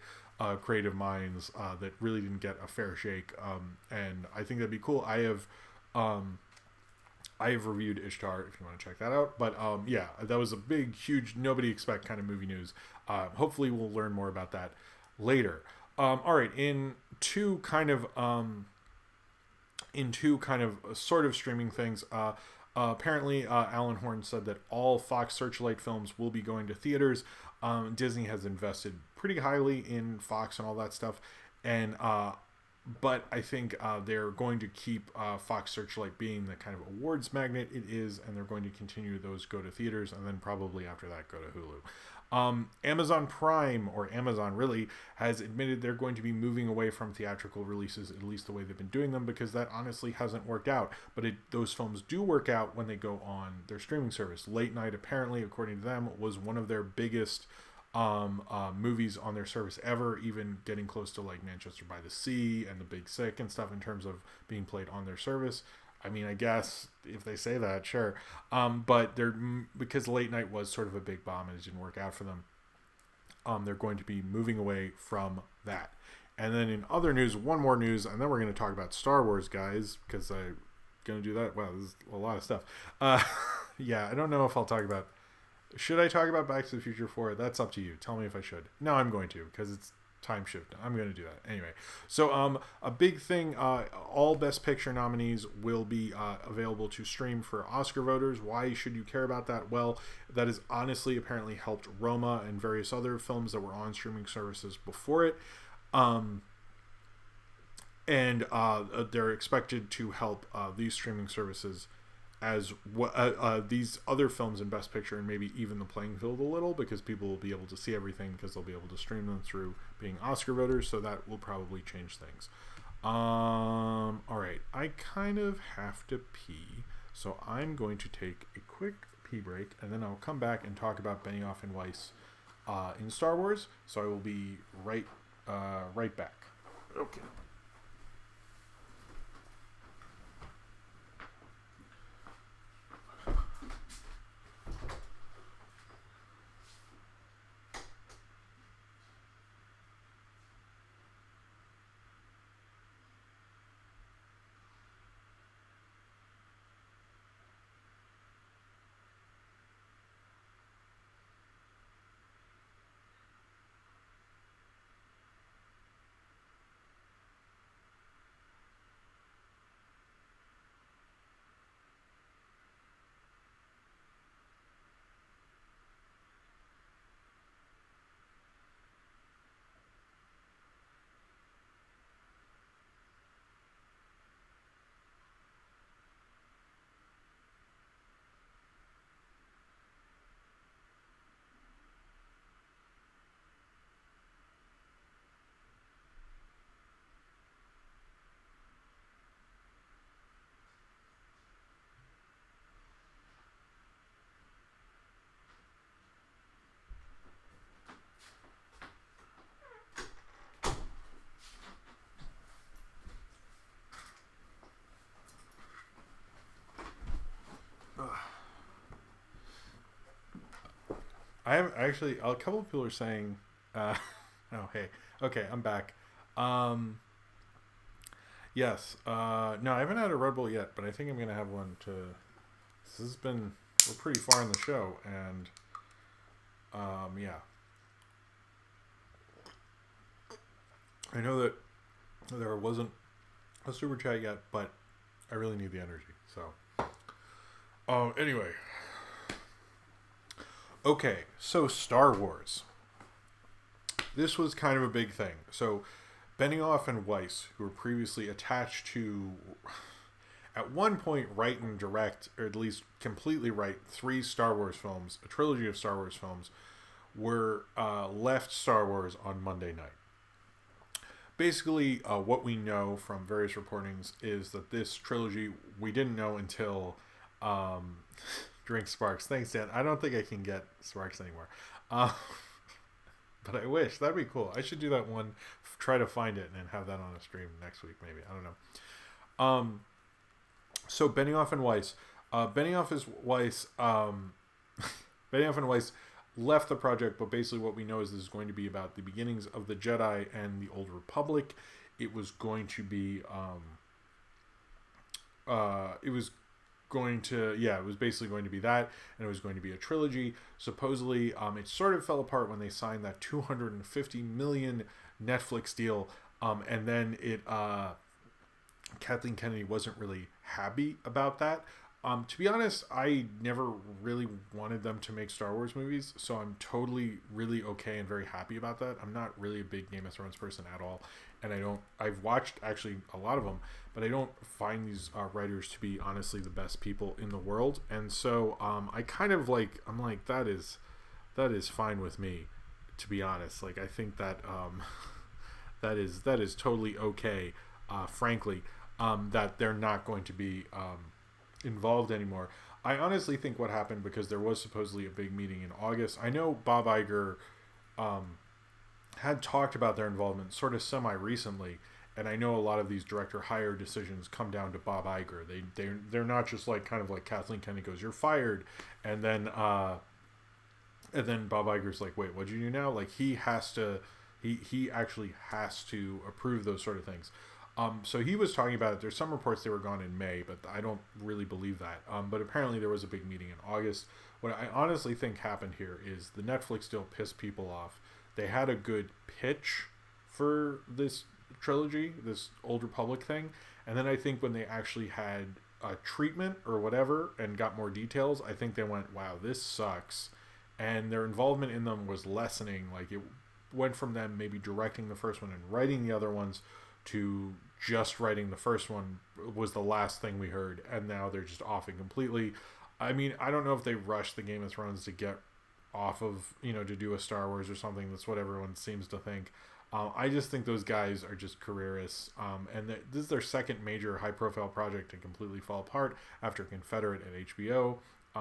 creative minds that really didn't get a fair shake. And I think that'd be cool. I have reviewed Ishtar if you want to check that out. But yeah, that was a big, huge, nobody expect kind of movie news. Hopefully we'll learn more about that later. All right, in two kind of sort of streaming things, apparently Alan Horn said that all Fox Searchlight films will be going to theaters. Disney has invested pretty highly in Fox and all that stuff, and but I think they're going to keep Fox Searchlight being the kind of awards magnet it is, and they're going to continue those go to theaters, and then probably after that go to Hulu. Amazon Prime, or Amazon really, has admitted they're going to be moving away from theatrical releases, at least the way they've been doing them, because that honestly hasn't worked out. But those films do work out when they go on their streaming service. Late Night, apparently, according to them, was one of their biggest movies on their service ever, even getting close to like Manchester by the Sea and The Big Sick and stuff in terms of being played on their service. I mean, I guess if they say that, sure. But because Late Night was sort of a big bomb and it didn't work out for them. they're going to be moving away from that. And then in other news, one more news, and then we're going to talk about Star Wars, guys, because I'm going to do that. Wow, this is a lot of stuff. Yeah, I don't know if I'll talk about... Should I talk about Back to the Future 4? That's up to you. Tell me if I should. No, I'm going to, because it's time shift. I'm going to do that. Anyway, so a big thing, all Best Picture nominees will be available to stream for Oscar voters. Why should you care about that? Well, that has honestly apparently helped Roma and various other films that were on streaming services before it. And they're expected to help these streaming services as these other films in Best Picture, and maybe even the playing field a little, because people will be able to see everything because they'll be able to stream them through being Oscar voters, so that will probably change things. All right, I kind of have to pee, so I'm going to take a quick pee break, and then I'll come back and talk about Benioff and Weiss in Star Wars, so I will be right back. Okay. I have actually a couple of people are saying, oh hey, okay, I'm back. Yes, no, I haven't had a Red Bull yet, but I think I'm gonna have one to. This has been we're pretty far in the show, and yeah, I know that there wasn't a super chat yet, but I really need the energy. So, anyway. Okay, so Star Wars. This was kind of a big thing. So Benioff and Weiss, who were previously attached to, at one point, write and direct, or at least completely write 3 Star Wars films, a trilogy of Star Wars films, were left Star Wars on Monday night. Basically, what we know from various reportings is that this trilogy, we didn't know until... Drink Sparks. Thanks, Dan. I don't think I can get Sparks anymore. But I wish. That'd be cool. I should do that one. Try to find it and have that on a stream next week, maybe. I don't know. So Benioff and Weiss. Benioff and Weiss left the project, but basically what we know is this is going to be about the beginnings of the Jedi and the Old Republic. It was going to be... it was basically going to be that, and it was going to be a trilogy. Supposedly, it sort of fell apart when they signed that $250 million Netflix deal, and then Kathleen Kennedy wasn't really happy about that. To be honest, I never really wanted them to make Star Wars movies, so I'm totally really okay and very happy about that. I'm not really a big Game of Thrones person at all, and I've watched actually a lot of them, but I don't find these writers to be honestly the best people in the world, and so I kind of I'm like, that is fine with me, to be honest. Like, I think that that is totally okay, frankly, that they're not going to be involved anymore. I honestly think what happened, because there was supposedly a big meeting in August. I know Bob Iger had talked about their involvement sort of semi-recently, and I know a lot of these director hire decisions come down to Bob Iger. They're not just kind of like Kathleen Kennedy goes, "You're fired," and then And then Bob Iger's like, wait, what'd you do now? Like, he actually has to approve those sort of things. So he was talking about it. There's some reports they were gone in May, but I don't really believe that. But apparently there was a big meeting in August. What I honestly think happened here is the Netflix deal pissed people off. They had a good pitch for this trilogy, this Old Republic thing, and then I think when they actually had a treatment or whatever and got more details, I think they went, wow, this sucks. And their involvement in them was lessening. Like, it went from them maybe directing the first one and writing the other ones to just writing the first one was the last thing we heard, and now they're just offing completely. I mean, I don't know if they rushed the Game of Thrones to get off of, to do a Star Wars or something. That's what everyone seems to think. I just think those guys are just careerists, and this is their second major high-profile project to completely fall apart after Confederate at HBO,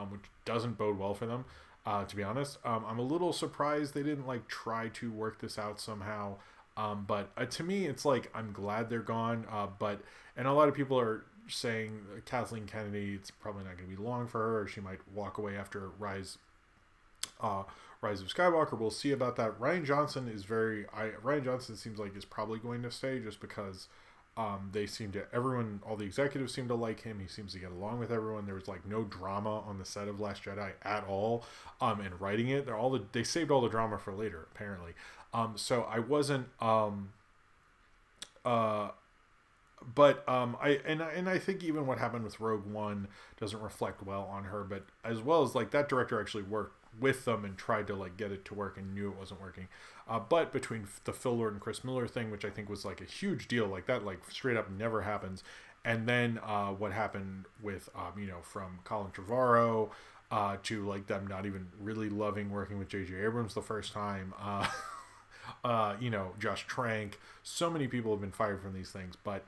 which doesn't bode well for them, to be honest. I'm a little surprised they didn't try to work this out somehow, but to me, it's I'm glad they're gone. And a lot of people are saying Kathleen Kennedy, it's probably not going to be long for her. She might walk away after Rise of Skywalker. We'll see about that. Ryan Johnson seems like is probably going to stay just because all the executives seem to like him. He seems to get along with everyone. There was no drama on the set of Last Jedi at all. And writing it, they saved all the drama for later, apparently. So I wasn't I think even what happened with Rogue One doesn't reflect well on her, but as well as that director actually worked with them and tried to get it to work and knew it wasn't working. But between the Phil Lord and Chris Miller thing, which I think was a huge deal, that straight up never happens, and then what happened with from Colin Trevorrow to them not even really loving working with J.J. Abrams the first time. Josh Trank, so many people have been fired from these things, but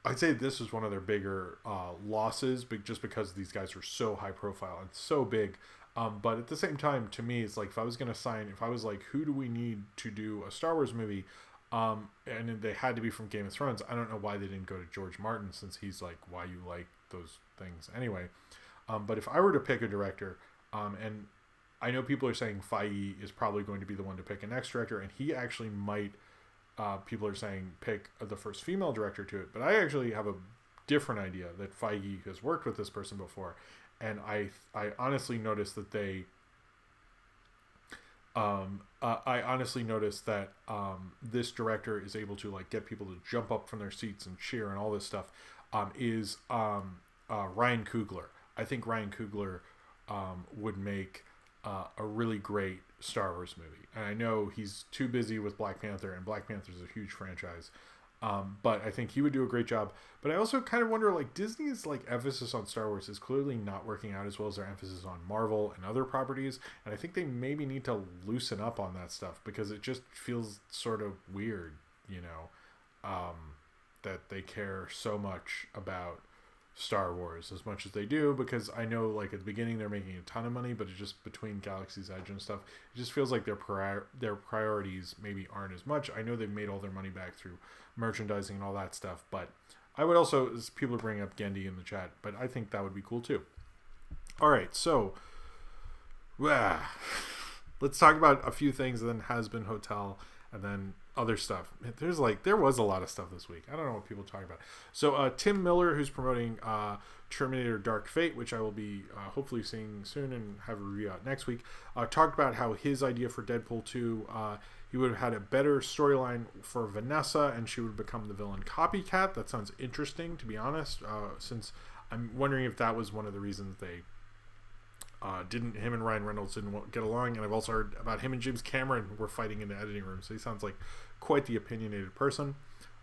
I'd say this is one of their bigger losses, just because these guys are so high profile and so big. But at the same time, to me, it's if I was who do we need to do a Star Wars movie? And they had to be from Game of Thrones. I don't know why they didn't go to George Martin, since he's why you like those things anyway. But if I were to pick a director, and I know people are saying Feige is probably going to be the one to pick a next director, and he actually might, people are saying, pick the first female director to it. But I actually have a different idea, that Feige has worked with this person before. And I honestly noticed that this director is able to get people to jump up from their seats and cheer and all this stuff, is Ryan Coogler. I think Ryan Coogler would make a really great Star Wars movie. And I know he's too busy with Black Panther, and Black Panther is a huge franchise. But I think he would do a great job. But I also kind of wonder, Disney's emphasis on Star Wars is clearly not working out as well as their emphasis on Marvel and other properties. And I think they maybe need to loosen up on that stuff, because it just feels sort of weird, that they care so much about Star Wars as much as they do, because I know at the beginning they're making a ton of money, but it's just between Galaxy's Edge and stuff, it just feels like their priorities maybe aren't as much. I know they've made all their money back through merchandising and all that stuff, but I would also, as people are bringing up Gendy in the chat, but I think that would be cool too. All right, so let's talk about a few things, and then Hazbin Hotel, and then other stuff. There was a lot of stuff this week. I don't know what people are talking about. So Tim Miller, who's promoting Terminator Dark Fate, which I will be hopefully seeing soon and have a review out next week, talked about how his idea for Deadpool 2, he would have had a better storyline for Vanessa, and she would become the villain copycat. That sounds interesting, to be honest, since I'm wondering if that was one of the reasons they him and Ryan Reynolds didn't get along. And I've also heard about him and James Cameron were fighting in the editing room, so he sounds like quite the opinionated person.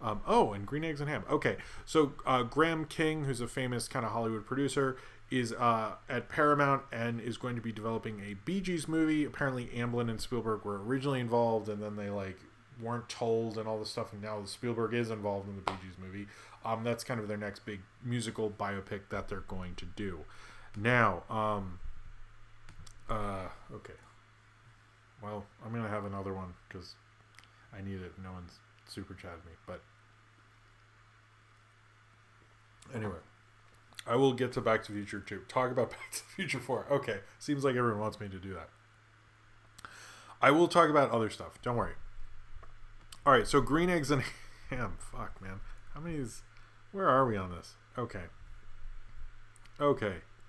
And Green Eggs and Ham. Okay, so Graham King, who's a famous kind of Hollywood producer, is at Paramount and is going to be developing a Bee Gees movie. Apparently Amblin and Spielberg were originally involved, and then they weren't told and all this stuff, and now Spielberg is involved in the Bee Gees movie. That's kind of their next big musical biopic that they're going to do. Now, okay. Well, I'm going to have another one because I need it. No one's super chatted me, but anyway, I will get to Back to the Future 2. Talk about Back to the Future 4. Okay, seems like everyone wants me to do that. I will talk about other stuff. Don't worry. All right, so green eggs and ham. Fuck, man. How many is... Where are we on this? Okay.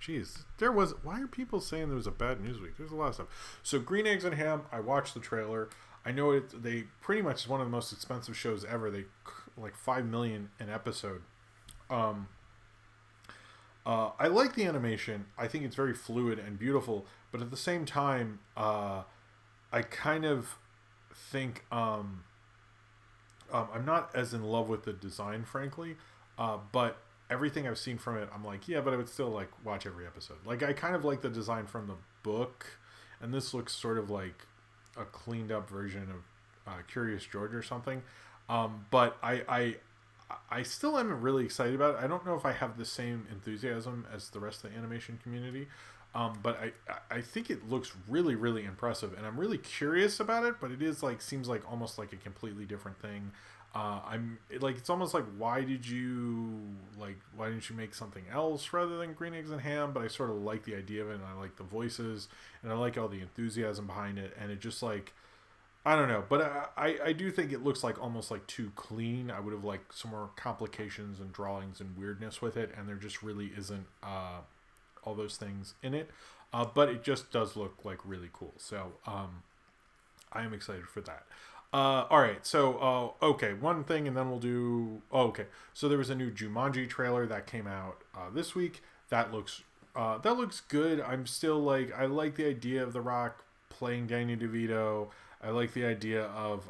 Jeez. There was... Why are people saying there was a bad news week? There's a lot of stuff. So green eggs and ham, I watched the trailer. I know they pretty much is one of the most expensive shows ever. They like $5 million an episode. I like the animation. I think it's very fluid and beautiful, but at the same time, I kind of think I'm not as in love with the design, frankly. But everything I've seen from it, I'm like, yeah, but I would still like watch every episode. Like, I kind of like the design from the book, and this looks sort of like a cleaned up version of Curious George or something. But I still am really excited about it. I don't know if I have the same enthusiasm as the rest of the animation community, but I think it looks really, really impressive, and I'm really curious about it. But it is like seems like almost like a completely different thing. It's almost like why didn't you make something else rather than green eggs and ham? But I sort of like the idea of it, and I like the voices, and I like all the enthusiasm behind it, and it just like. I don't know, but I do think it looks like almost like too clean. I would have liked some more complications and drawings and weirdness with it, and there just really isn't all those things in it. But it just does look like really cool. So I am excited for that. All right, so okay, one thing, and then we'll do. Oh, okay, so there was a new Jumanji trailer that came out this week. That looks good. I'm still like I like the idea of The Rock playing Danny DeVito. I like the idea of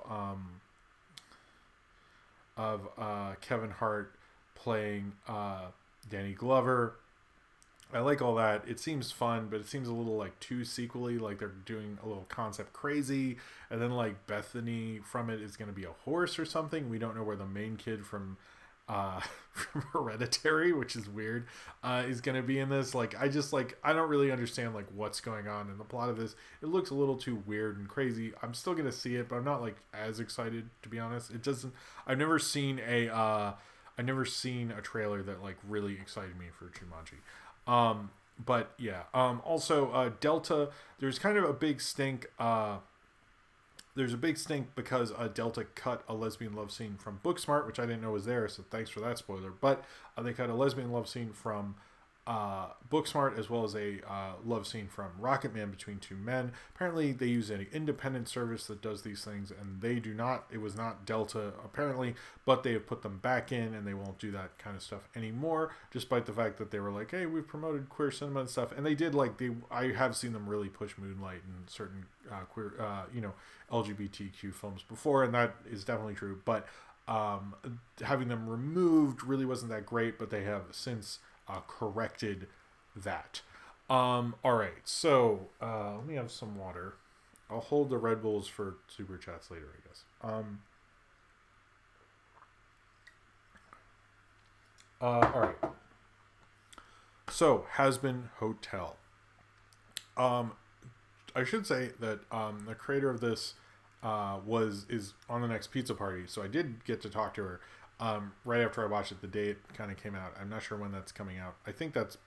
Kevin Hart playing Danny Glover. I like all that. It seems fun, but it seems a little like too sequely, like they're doing a little concept crazy. And then like Bethany from it is going to be a horse or something. We don't know where the main kid from Hereditary, which is weird, is going to be in this. Like I don't really understand like what's going on in the plot of this. It looks a little too weird and crazy. I'm still going to see it, but I'm not like as excited, to be honest. It doesn't. I've never seen a trailer that like really excited me for Jumanji. But yeah. Also Delta. There's kind of a big stink. There's a big stink because Delta cut a lesbian love scene from Booksmart, which I didn't know was there, so thanks for that spoiler. But they cut a lesbian love scene from Booksmart, as well as a love scene from Rocketman between two men. Apparently, they use an independent service that does these things, and they do not. It was not Delta, apparently, but they have put them back in, and they won't do that kind of stuff anymore, despite the fact that they were like, hey, we've promoted queer cinema and stuff. And they did, I have seen them really push Moonlight and certain queer, LGBTQ films before, and that is definitely true. But having them removed really wasn't that great, but they have since corrected that. All right, so let me have some water. I'll hold the Red Bulls for super chats later, I guess. All right. So, Hazbin Hotel. I should say that the creator of this is on the next pizza party, so I did get to talk to her right after I watched it. The day it kind of came out. I'm not sure when that's coming out. I think that's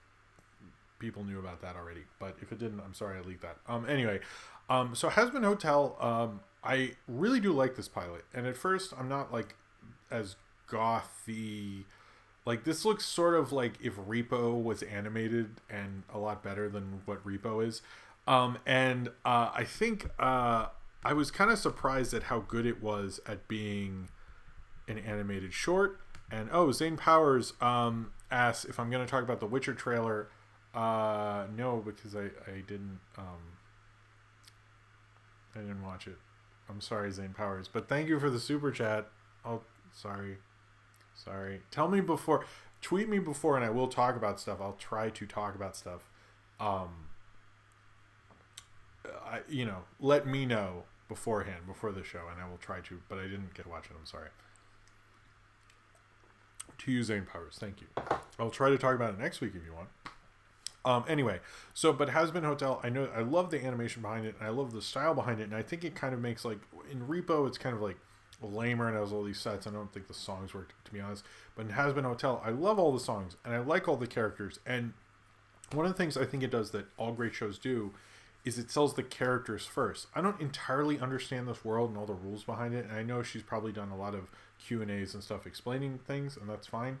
people knew about that already, but if it didn't, I'm sorry I leaked that. Anyway, so Hazbin Hotel. I really do like this pilot, and at first I'm not like as gothy. Like this looks sort of like if Repo was animated and a lot better than what Repo is. And I think I was kind of surprised at how good it was at being an animated short. And Zane Powers asks if I'm going to talk about the Witcher trailer. No, because I didn't watch it. I'm sorry, Zane Powers, but thank you for the super chat. Sorry. Tell me before, tweet me before, and I will talk about stuff. I'll try to talk about stuff. Let me know beforehand, before the show, and I will try to, but I didn't get to watch it. I'm sorry. To you, Zane Powers, thank you. I'll try to talk about it next week if you want. Anyway, but Hazbin Hotel, I love the animation behind it, and I love the style behind it, and I think it kind of makes, like, in Repo, it's kind of like lamer and has all these sets. I don't think the songs work, to be honest. But in Hazbin Hotel, I love all the songs, and I like all the characters. And one of the things I think it does that all great shows do is it sells the characters first. I don't entirely understand this world and all the rules behind it, and I know she's probably done a lot of Q&As and stuff explaining things, and that's fine.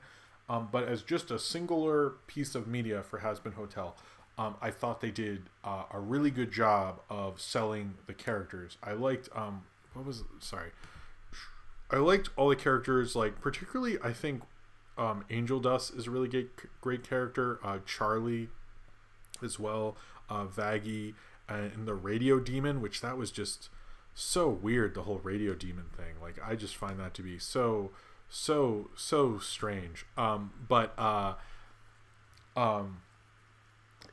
But as just a singular piece of media for Hazbin Hotel, I thought they did a really good job of selling the characters. I liked I liked all the characters, like particularly I think Angel Dust is a really great character. Charlie as well, Vaggie, and the Radio Demon, which that was just so weird. The whole Radio Demon thing, like I just find that to be so strange.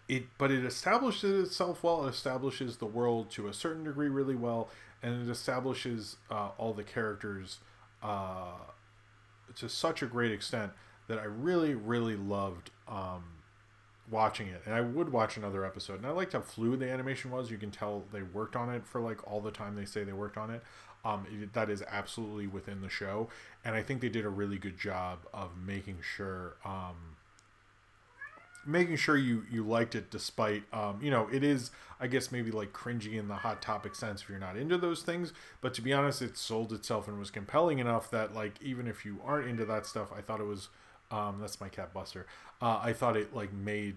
It establishes itself well. It establishes the world to a certain degree really well, and it establishes all the characters to such a great extent that I really, really loved watching it. And I would watch another episode. And I liked how fluid the animation was. You can tell they worked on it for like all the time they say they worked on it. That is absolutely within the show. And I think they did a really good job of making sure you liked it despite it is, I guess, maybe like cringy in the Hot Topic sense if you're not into those things, but to be honest, it sold itself and was compelling enough that like even if you aren't into that stuff, I thought it was that's my cat Buster. I thought it like made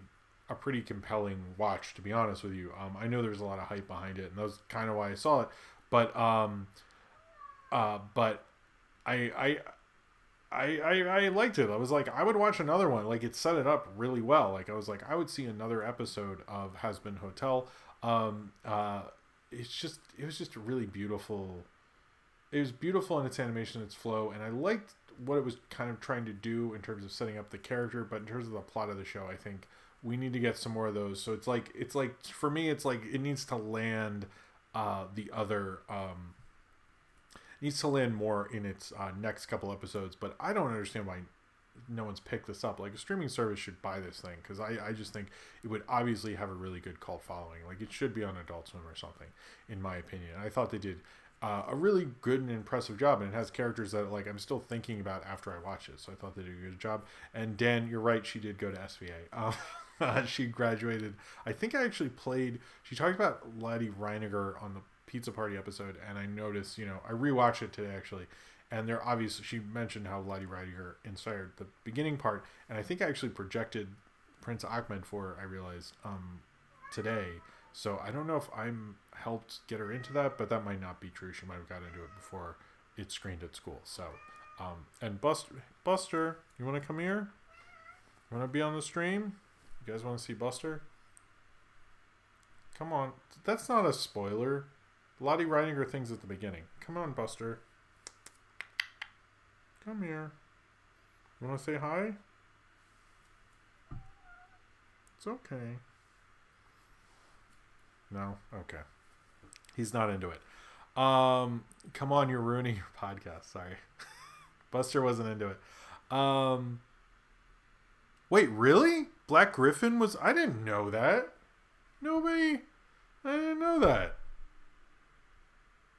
a pretty compelling watch, to be honest with you. I know there's a lot of hype behind it, and that's kind of why I saw it, but I liked it. I was like, I would watch another one. Like, it set it up really well. Like, I was like, I would see another episode of Hazbin Hotel. It was just a really beautiful. It was beautiful in its animation, its flow, and I liked what it was kind of trying to do in terms of setting up the character. But in terms of the plot of the show, I think we need to get some more of those. So it's like for me, it's like it needs to land the other. Needs to land more in its next couple episodes, but I don't understand why no one's picked this up. Like, a streaming service should buy this thing, because I just think it would obviously have a really good cult following. Like, it should be on Adult Swim or something, in my opinion. I thought they did a really good and impressive job, and it has characters that like I'm still thinking about after I watch it, so I thought they did a good job. And Dan, you're right, she did go to SVA. She graduated. I think I actually played. She talked about Laddie Reiniger on the Pizza Party episode, and I noticed, I rewatched it today actually, and there obviously she mentioned how Laddie Reiniger inspired the beginning part, and I think I actually projected Prince Ahmed for her, I realized today. So I don't know if I'm helped get her into that, but that might not be true. She might have got into it before it screened at school. So and Buster, you want to come here? You want to be on the stream? You guys want to see Buster? Come on. That's not a spoiler. Lottie Reiniger things at the beginning. Come on, Buster. Come here. You want to say hi? It's okay. No? Okay. He's not into it. Come on, you're ruining your podcast. Sorry. Buster wasn't into it. Wait, really? Black Griffin was... I didn't know that. I didn't know that.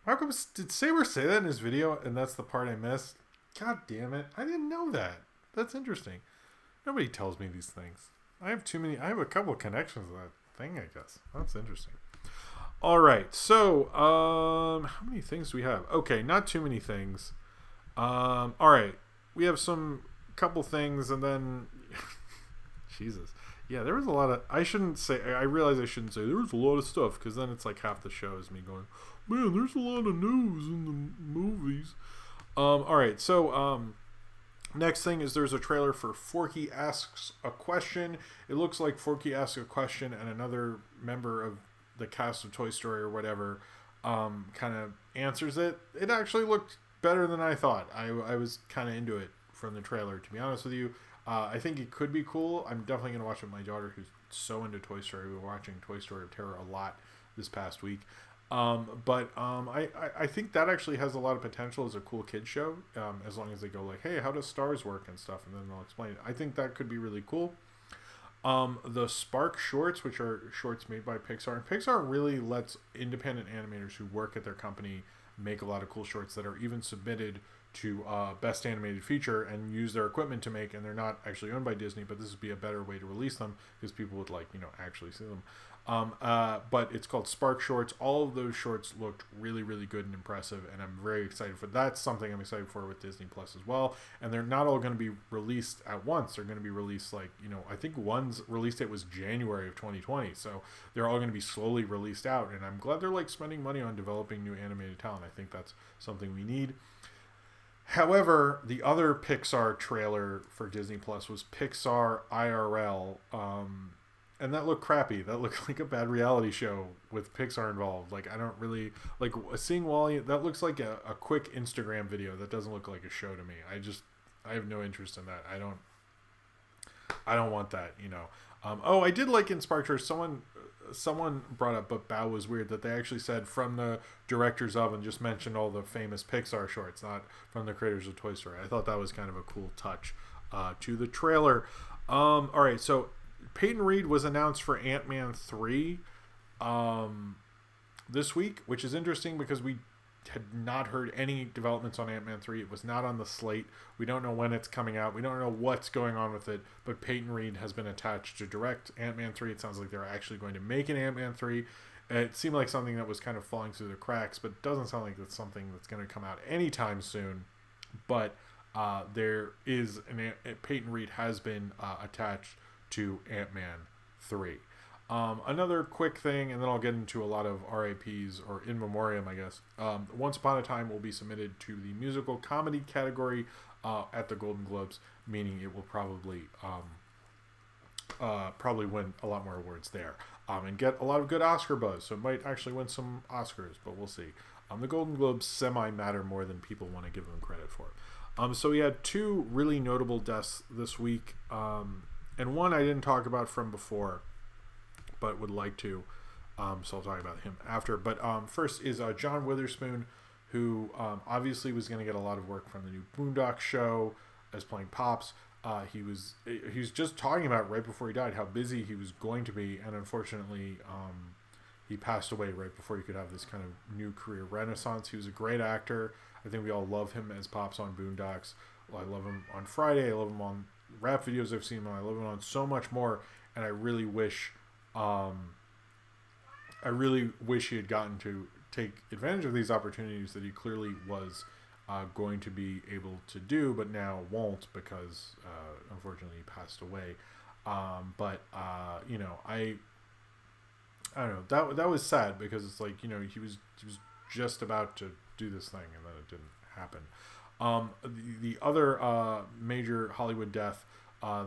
How come... Did Saber say that in his video and that's the part I missed? God damn it. I didn't know that. That's interesting. Nobody tells me these things. I have a couple of connections to that thing, I guess. That's interesting. All right. So, how many things do we have? Okay, not too many things. All right. We have couple things, and then... Jesus. Yeah, there was a lot of... I realize I shouldn't say there was a lot of stuff, because then it's like half the show is me going, man, there's a lot of news in the movies. All right, so next thing is there's a trailer for Forky Asks a Question. It looks like Forky asks a question, and another member of the cast of Toy Story or whatever kind of answers it. It actually looked better than I thought. I was kind of into it from the trailer, to be honest with you. I think it could be cool. I'm definitely going to watch it with my daughter, who's so into Toy Story. We were watching Toy Story of Terror a lot this past week. But I think that actually has a lot of potential as a cool kid show, as long as they go like, hey, how does stars work and stuff, and then they'll explain it. I think that could be really cool. The Spark shorts, which are shorts made by Pixar, and Pixar really lets independent animators who work at their company make a lot of cool shorts that are even submitted to Best Animated Feature and use their equipment to make, and they're not actually owned by Disney, but this would be a better way to release them because people would actually see them. But it's called Spark Shorts. All of those shorts looked really, really good and impressive, and I'm very excited for. That's something I'm excited for with Disney Plus as well. And they're not all going to be released at once. They're going to be released I think one's release date was January of 2020, so they're all going to be slowly released out. And I'm glad they're spending money on developing new animated talent. I think that's something we need. However, the other Pixar trailer for Disney Plus was Pixar IRL. And that looked crappy. That looked like a bad reality show with Pixar involved. I don't really seeing Wall-E. That looks like a quick Instagram video. That doesn't look like a show to me. I have no interest in that. I don't want that. I did like in Spark Shorts. Someone brought up, but Bao was weird that they actually said from the directors of, and just mentioned all the famous Pixar shorts, not from the creators of Toy Story. I thought that was kind of a cool touch to the trailer. All right, so Peyton Reed was announced for Antman 3 this week, which is interesting because we had not heard any developments on Antman 3. It was not on the slate. We don't know when it's coming out. We don't know what's going on with it, but Peyton Reed has been attached to direct Antman 3. It sounds like they're actually going to make an Antman 3. It seemed like something that was kind of falling through the cracks, but it doesn't sound like that's something that's going to come out anytime soon. But there is Peyton Reed has been attached to Antman 3. Another quick thing, and then I'll get into a lot of RAPs, or in memoriam, I guess. Once Upon a Time will be submitted to the musical comedy category at the Golden Globes, meaning it will probably win a lot more awards there and get a lot of good Oscar buzz. So it might actually win some Oscars, but we'll see. The Golden Globes semi-matter more than people want to give them credit for. So we had two really notable deaths this week, and one I didn't talk about from before, but would like to, so I'll talk about him after. But first is John Witherspoon, who obviously was going to get a lot of work from the new Boondocks show as playing Pops. He was just talking about right before he died how busy he was going to be, and unfortunately he passed away right before he could have this kind of new career renaissance. He was a great actor. I think we all love him as Pops on Boondocks. I love him on Friday. I love him on rap videos I've seen him on. I love him on so much more, and I really wish he had gotten to take advantage of these opportunities that he clearly was going to be able to do, but now won't because unfortunately he passed away. I don't know. That was sad because it's he was just about to do this thing and then it didn't happen. The other major Hollywood death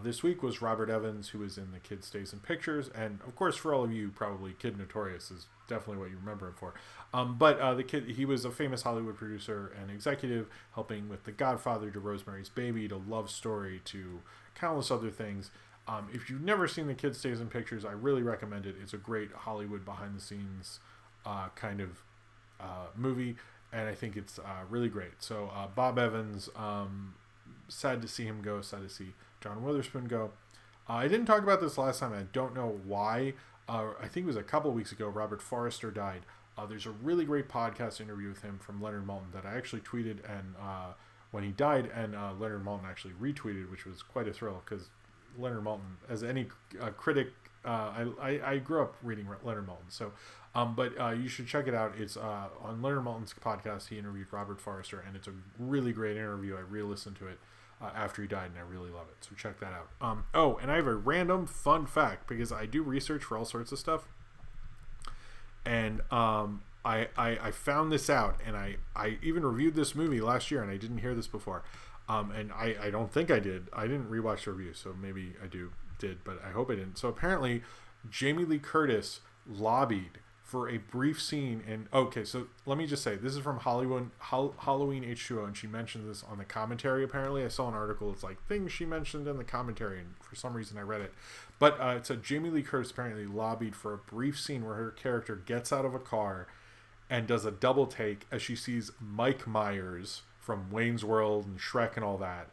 this week was Robert Evans, who was in The Kid Stays in Pictures, and of course for all of you probably Kid Notorious is definitely what you remember him for. But the kid, he was a famous Hollywood producer and executive, helping with The Godfather to Rosemary's Baby to Love Story to countless other things. If you've never seen The Kid Stays in Pictures, I really recommend it. It's a great Hollywood behind the scenes kind of movie, and I think it's really great. So Bob Evans, sad to see him go, sad to see John Witherspoon go. I didn't talk about this last time. I don't know why. I think it was a couple weeks ago. Robert Forrester died. There's a really great podcast interview with him from Leonard Maltin that I actually tweeted and when he died, and Leonard Maltin actually retweeted, which was quite a thrill because Leonard Maltin, as any critic, I grew up reading Leonard Maltin. So, but you should check it out. It's on Leonard Maltin's podcast. He interviewed Robert Forrester, and it's a really great interview. I re-listened to it after he died, and I really love it. So check that out. And I have a random fun fact because I do research for all sorts of stuff, and I found this out, and I even reviewed this movie last year, and I didn't hear this before. And I don't think I did. I didn't rewatch the review, so maybe I did, but I hope I didn't. So apparently, Jamie Lee Curtis lobbied for a brief scene in... Okay, so let me just say, this is from Halloween H2O, and she mentioned this on the commentary, apparently. I saw an article, it's like, things she mentioned in the commentary, and for some reason I read it. But it said Jamie Lee Curtis apparently lobbied for a brief scene where her character gets out of a car and does a double take as she sees Mike Myers from Wayne's World and Shrek and all that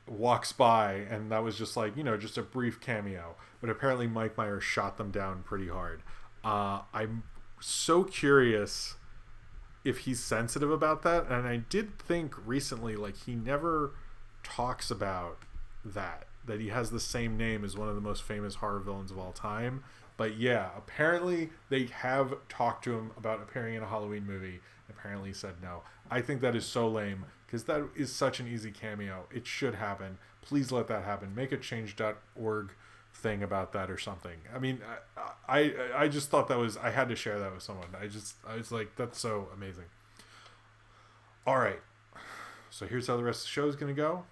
walks by, and that was just just a brief cameo. But apparently Mike Myers shot them down pretty hard. I'm so curious if he's sensitive about that, and I did think recently he never talks about that he has the same name as one of the most famous horror villains of all time. But yeah, apparently they have talked to him about appearing in a Halloween movie. Apparently he said no. I think that is so lame because that is such an easy cameo. It should happen. Please let that happen. Make a change.org thing about that or something. I mean, I just thought that was, I had to share that with someone. I was like, that's so amazing. All right. So here's how the rest of the show is going to go.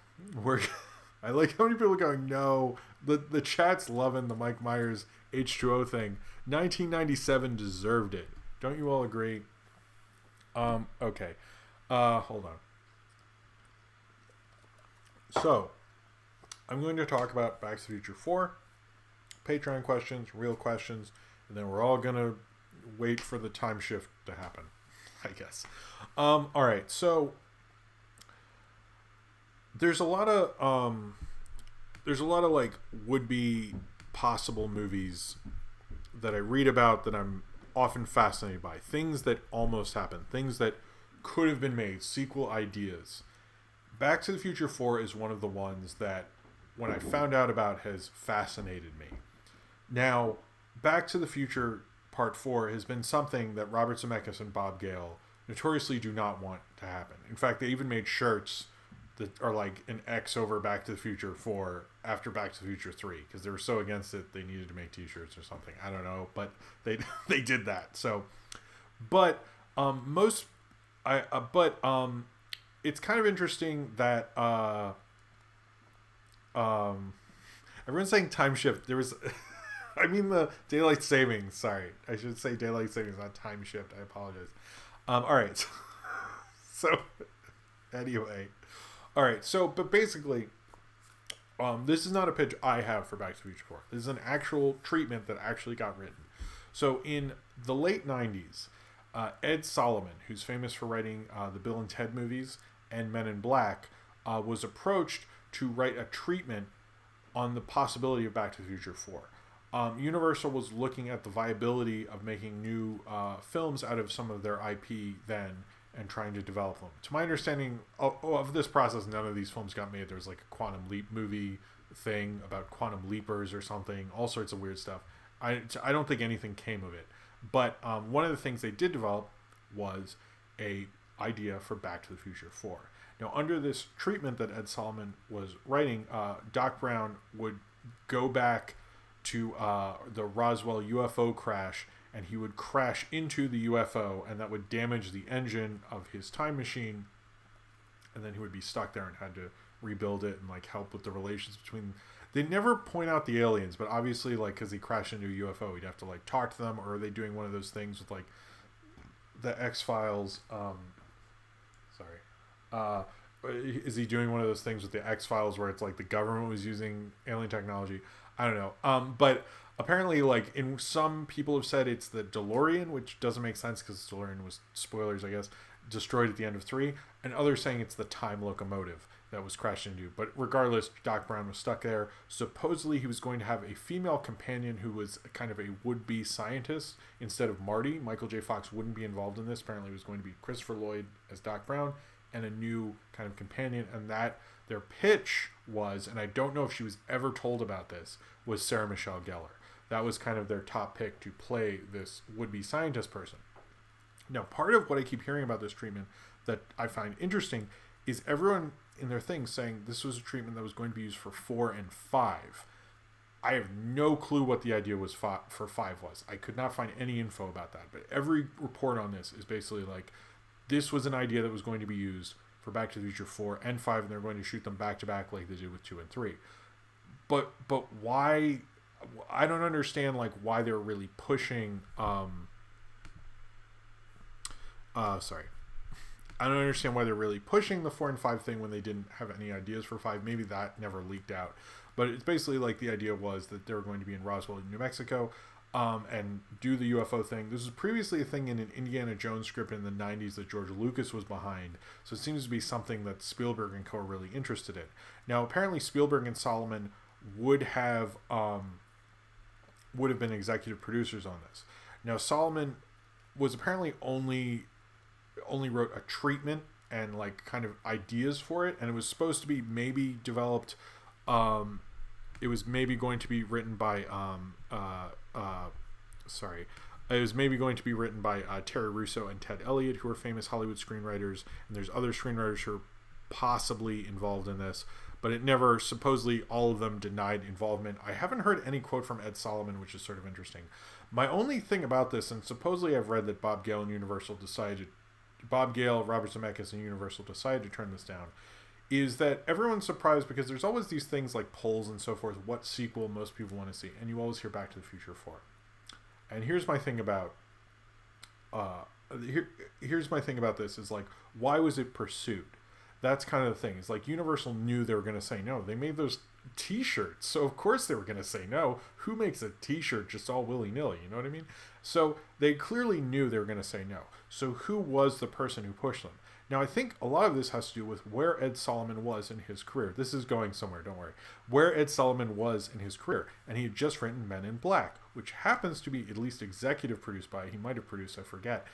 I like how many people are going, no. The chat's loving the Mike Myers H2O thing. 1997 deserved it. Don't you all agree? Okay. Hold on. So, I'm going to talk about Back to the Future 4, Patreon questions, real questions, and then we're all going to wait for the time shift to happen, I guess. All right. So, there's a lot of like would-be possible movies that I read about that I'm often fascinated by. Things that almost happened. Things that could have been made. Sequel ideas. Back to the Future 4 is one of the ones that, when I found out about, has fascinated me. Now, Back to the Future Part 4 has been something that Robert Zemeckis and Bob Gale notoriously do not want to happen. In fact, they even made shirts that are like an X over Back to the Future 4 after Back to the Future 3 because they were so against it they needed to make t-shirts or something. I don't know, but they did that. So, but it's kind of interesting that everyone's saying time shift. There was I mean the daylight savings. Sorry, I should say daylight savings, not time shift. I apologize. All right. So anyway. All right, so, but basically, this is not a pitch I have for Back to the Future 4. This is an actual treatment that actually got written. So, in the late 90s, Ed Solomon, who's famous for writing the Bill and Ted movies and Men in Black, was approached to write a treatment on the possibility of Back to the Future 4. Universal was looking at the viability of making new films out of some of their IP then, and trying to develop them. To my understanding of this process, none of these films got made. There was like a Quantum Leap movie thing about quantum leapers or something, all sorts of weird stuff. I don't think anything came of it. But one of the things they did develop was a idea for Back to the Future 4. Now, under this treatment that Ed Solomon was writing, Doc Brown would go back to the Roswell UFO crash, and he would crash into the UFO, and that would damage the engine of his time machine, and then he would be stuck there and had to rebuild it and like help with the relations between. They never point out the aliens, but obviously, like, because he crashed into a UFO, he'd have to like talk to them. Or are they doing one of those things with like the X-Files? Is he doing one of those things with the X-Files where it's like the government was using alien technology? I don't know. But apparently, like, in some people have said it's the DeLorean, which doesn't make sense because the DeLorean was, spoilers, I guess, destroyed at the end of 3. And others saying it's the time locomotive that was crashed into. But regardless, Doc Brown was stuck there. Supposedly, he was going to have a female companion who was kind of a would-be scientist instead of Marty. Michael J. Fox wouldn't be involved in this. Apparently, it was going to be Christopher Lloyd as Doc Brown and a new kind of companion. And that their pitch was, and I don't know if she was ever told about this, was Sarah Michelle Gellar. That was kind of their top pick to play this would-be scientist person. Now, part of what I keep hearing about this treatment that I find interesting is everyone in their thing saying this was a treatment that was going to be used for 4 and 5. I have no clue what the idea was for 5 was. I could not find any info about that. But every report on this is basically like, this was an idea that was going to be used for Back to the Future 4 and 5, and they're going to shoot them back to back like they did with 2 and 3. But why? I don't understand like why they're really pushing. I don't understand why they're really pushing the 4 and 5 thing when they didn't have any ideas for 5. Maybe that never leaked out. But it's basically like the idea was that they were going to be in Roswell, New Mexico, and do the UFO thing. This was previously a thing in an Indiana Jones script in the 90s that George Lucas was behind. So it seems to be something that Spielberg and co are really interested in. Now, apparently Spielberg and Solomon would have been executive producers on this. Now, Solomon was apparently only wrote a treatment and like kind of ideas for it, and it was supposed to be maybe developed. It was maybe going to be written by sorry. It was maybe going to be written by Terry Russo and Ted Elliott, who are famous Hollywood screenwriters, and there's other screenwriters who are possibly involved in this, but it never, supposedly all of them denied involvement. I haven't heard any quote from Ed Solomon, which is sort of interesting. My only thing about this, and supposedly I've read that Bob Gale, Robert Zemeckis, and Universal decided to turn this down, is that everyone's surprised because there's always these things like polls and so forth, what sequel most people want to see, and you always hear Back to the Future 4. And here's my thing about here's my thing about this is like, why was it pursued? That's kind of the thing. It's like Universal knew they were going to say no. They made those t-shirts, so of course they were going to say no. Who makes a t-shirt just all willy-nilly, you know what I mean? So they clearly knew they were going to say no. So who was the person who pushed them? Now, I think a lot of this has to do with where Ed Solomon was in his career. This is going somewhere, don't worry. Where Ed Solomon was in his career. And he had just written Men in Black, which happens to be at least executive produced by, he might have produced, I forget,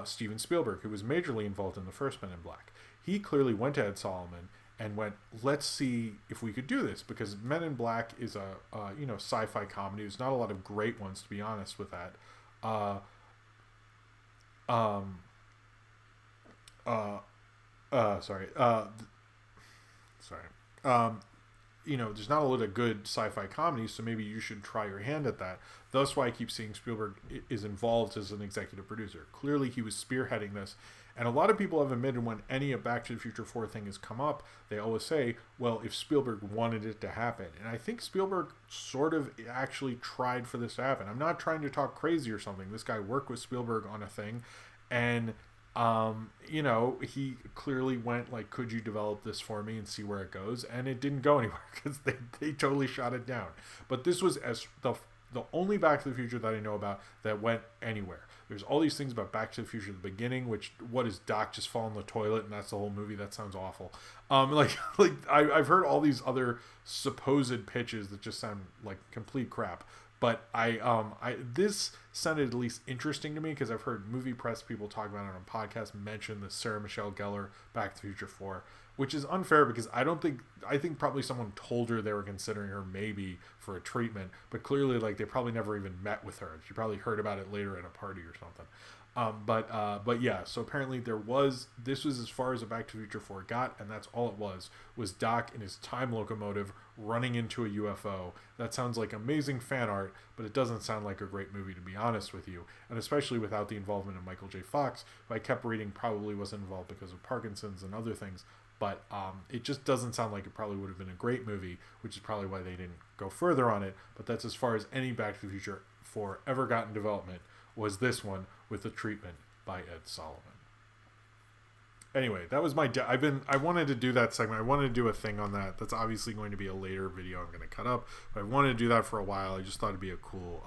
Steven Spielberg, who was majorly involved in the first Men in Black. He clearly went to Ed Solomon and went, let's see if we could do this, because Men in Black is a sci-fi comedy. There's not a lot of great ones, to be honest with that. There's not a lot of good sci-fi comedies, so maybe you should try your hand at that. That's why I keep seeing Spielberg is involved as an executive producer. Clearly, he was spearheading this. And a lot of people have admitted when any Back to the Future 4 thing has come up, they always say, well, if Spielberg wanted it to happen. And I think Spielberg sort of actually tried for this to happen. I'm not trying to talk crazy or something. This guy worked with Spielberg on a thing, and he clearly went like, could you develop this for me and see where it goes? And it didn't go anywhere because they totally shot it down. But this was the only Back to the Future that I know about that went anywhere. There's all these things about Back to the Future at the beginning, which, what is Doc just fall in the toilet and that's the whole movie? That sounds awful. I've heard all these other supposed pitches that just sound like complete crap. But this sounded at least interesting to me because I've heard movie press people talk about it on podcasts, mention the Sarah Michelle Gellar Back to the Future 4, which is unfair because I think probably someone told her they were considering her maybe for a treatment, but clearly they probably never even met with her. She probably heard about it later at a party or something. But yeah, so apparently this was as far as a Back to the Future 4 got, and that's all it was Doc in his time locomotive running into a UFO. That sounds like amazing fan art, but it doesn't sound like a great movie, to be honest with you, and especially without the involvement of Michael J. Fox, who I kept reading probably wasn't involved because of Parkinson's and other things, but it just doesn't sound like it probably would have been a great movie, which is probably why they didn't go further on it. But that's as far as any Back to the Future 4 ever got in development, was this one with the treatment by Ed Solomon. Anyway, that was my I wanted to do that segment. I wanted to do a thing on that. That's obviously going to be a later video I'm going to cut up, but I wanted to do that for a while. I just thought it'd be a cool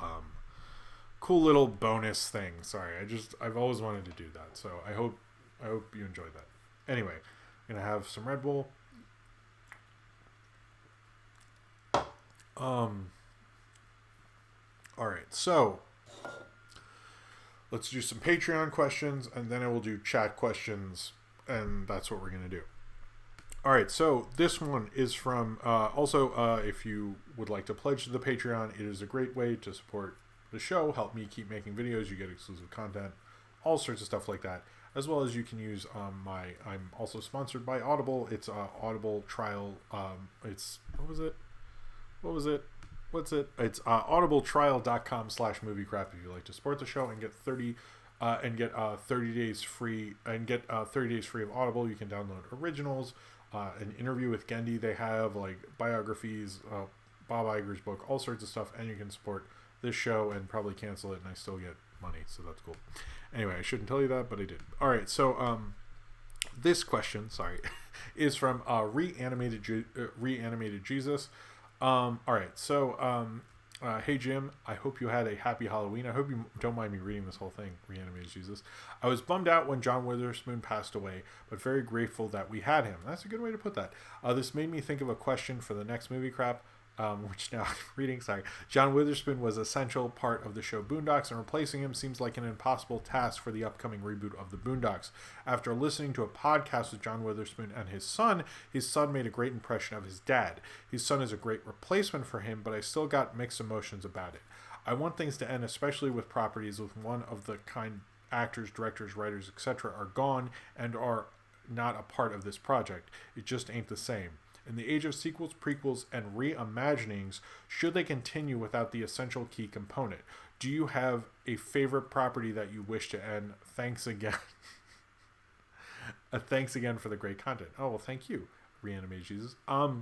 little bonus thing. Sorry, I've always wanted to do that. So I hope you enjoyed that. Anyway, I'm going to have some Red Bull. All right, so let's do some Patreon questions, and then I will do chat questions, and that's what we're going to do. All right, so this one is from, if you would like to pledge to the Patreon, it is a great way to support the show, help me keep making videos, you get exclusive content, all sorts of stuff like that, as well as you can use I'm also sponsored by Audible. It's Audible trial, it's audibletrial.com/moviecrap if you like to support the show and get 30 days free of Audible. You can download originals, an interview with Gendy they have, like biographies, Bob Iger's book, all sorts of stuff, and you can support this show and probably cancel it and I still get money, so that's cool. Anyway, I shouldn't tell you that, but I did. All right, so this question, is from Reanimated Jesus. All right, so hey Jim, I hope you had a happy Halloween. I hope you don't mind me reading this whole thing. Reanimated Jesus. I was bummed out when John Witherspoon passed away, but very grateful that we had him. That's a good way to put that. This made me think of a question for the next movie crap. Which now I'm reading, sorry. John Witherspoon was an essential part of the show Boondocks, and replacing him seems like an impossible task for the upcoming reboot of the Boondocks. After listening to a podcast with John Witherspoon and his son made a great impression of his dad. His son is a great replacement for him, but I still got mixed emotions about it. I want things to end, especially with properties with one of the kind actors, directors, writers, etc. are gone and are not a part of this project. It just ain't the same. In the age of sequels, prequels, and reimaginings, should they continue without the essential key component? Do you have a favorite property that you wish to end? Thanks again. Thanks again for the great content. Oh, well, thank you, Reanimate Jesus. I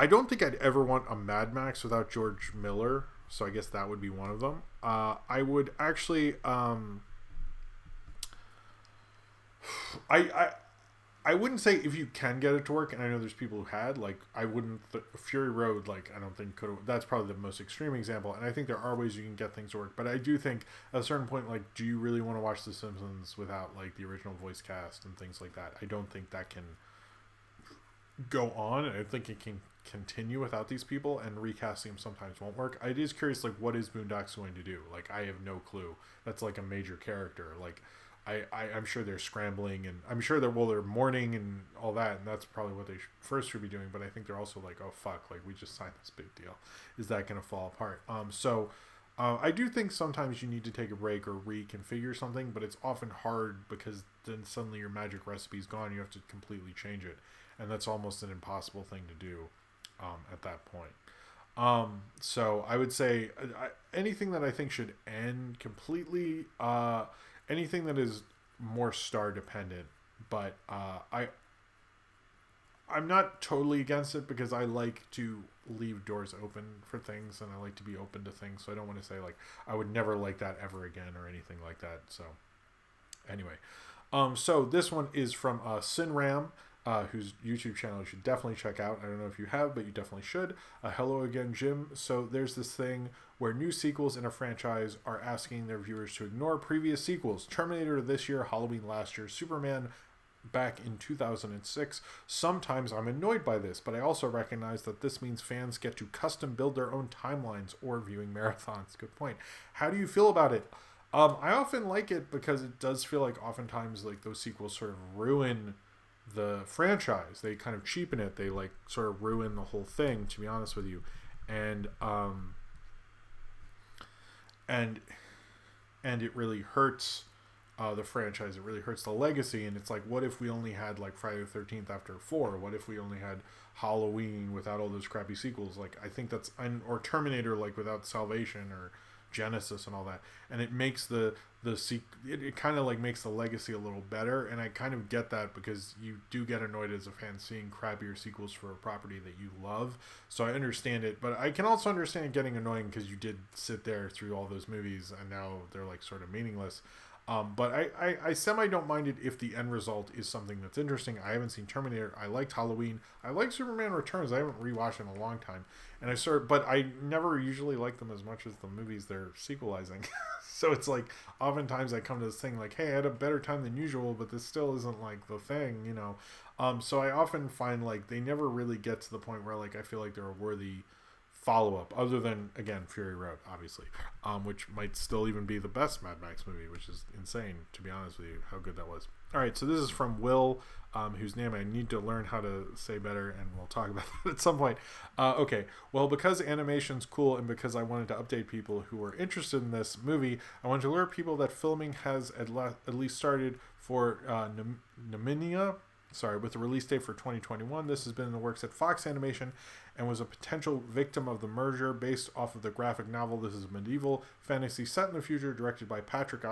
don't think I'd ever want a Mad Max without George Miller, so I guess that would be one of them. I would actually, I wouldn't say if you can get it to work, and I know there's people who had, like, I wouldn't, Fury Road, like, I don't think that's probably the most extreme example, and I think there are ways you can get things to work, but I do think at a certain point, like, do you really want to watch The Simpsons without, like, the original voice cast and things like that? I don't think that can go on, and I think it can continue without these people, and recasting them sometimes won't work. I is curious, like, what is Boondocks going to do? Like, I have no clue. That's, like, a major character, like, I'm sure they're scrambling, and I'm sure they're mourning and all that, and that's probably what they first should be doing, but I think they're also like, oh fuck, like, we just signed this big deal. Is that going to fall apart? I do think sometimes you need to take a break or reconfigure something, but it's often hard because then suddenly your magic recipe's gone, you have to completely change it, and that's almost an impossible thing to do at that point. So I would say anything that I think should end completely, anything that is more star dependent, but I'm not totally against it because I like to leave doors open for things, and I like to be open to things, so I don't want to say like I would never like that ever again or anything like that. So anyway, so this one is from Sinram, whose YouTube channel you should definitely check out. I don't know if you have, but you definitely should. Hello again, Jim. So there's this thing where new sequels in a franchise are asking their viewers to ignore previous sequels. Terminator this year, Halloween last year, Superman back in 2006. Sometimes I'm annoyed by this, but I also recognize that this means fans get to custom build their own timelines or viewing marathons. Good point. How do you feel about it? I often like it because it does feel like oftentimes like those sequels sort of ruin the franchise. They kind of cheapen it. They like sort of ruin the whole thing, to be honest with you. And it really hurts the franchise. It really hurts the legacy. And it's like, what if we only had like Friday the 13th after 4? What if we only had Halloween without all those crappy sequels? Like, I think that's, or Terminator like without Salvation or Genesis and all that, and it makes it kind of like makes the legacy a little better. And I kind of get that because you do get annoyed as a fan seeing crappier sequels for a property that you love, so I understand it. But I can also understand getting annoying because you did sit there through all those movies and now they're like sort of meaningless. But I semi don't mind it if the end result is something that's interesting. I haven't seen Terminator. I liked Halloween. I like Superman Returns. I haven't rewatched in a long time, and but I never usually like them as much as the movies they're sequelizing. So it's like oftentimes I come to this thing like, hey, I had a better time than usual, but this still isn't like the thing, you know. So I often find like they never really get to the point where like I feel like they're a worthy follow-up, other than, again, Fury Road, obviously, which might still even be the best Mad Max movie, which is insane, to be honest with you, how good that was. All right, so this is from Will, whose name I need to learn how to say better, and we'll talk about that at some point. Okay, well, because animation's cool and because I wanted to update people who were interested in this movie, I wanted to alert people that filming has at least started for Naminia, with the release date for 2021. This has been in the works at Fox Animation and was a potential victim of the merger based off of the graphic novel. This is a medieval fantasy set in the future, directed by Patrick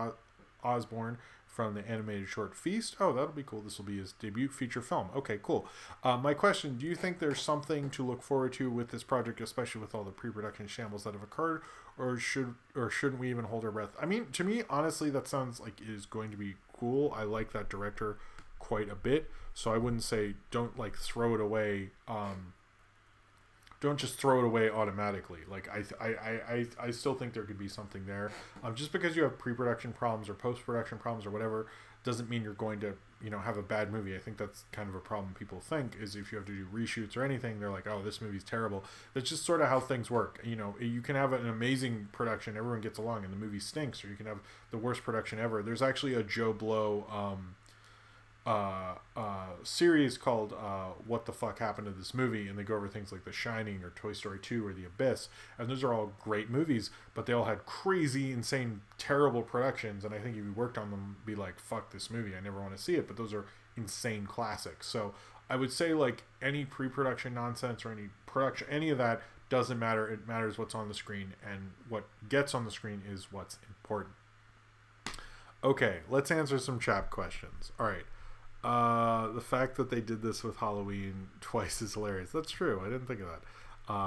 Osborne from the animated short Feast. Oh, that'll be cool. This will be his debut feature film. Okay, cool. My question, do you think there's something to look forward to with this project, especially with all the pre-production shambles that have occurred, or shouldn't we even hold our breath? I mean, to me, honestly, that sounds like it is going to be cool. I like that director quite a bit, so I wouldn't say don't like throw it away. Don't just throw it away automatically. Like I still think there could be something there. Just because you have pre-production problems or post-production problems or whatever doesn't mean you're going to, you know, have a bad movie. I think that's kind of a problem people think, is if you have to do reshoots or anything, they're like, oh, this movie's terrible. That's just sort of how things work. You know, you can have an amazing production, everyone gets along, and the movie stinks, or you can have the worst production ever. There's actually a Joe Blow series called What the Fuck Happened to This Movie, and they go over things like The Shining or Toy Story 2 or The Abyss, and those are all great movies, but they all had crazy, insane, terrible productions, and I think if you worked on them, be like, fuck this movie, I never want to see it, but those are insane classics. So I would say like any pre-production nonsense or any production, any of that doesn't matter. It matters what's on the screen, and what gets on the screen is what's important. Okay, let's answer some chat questions. All right. The fact that they did this with Halloween twice is hilarious. That's true. I didn't think of that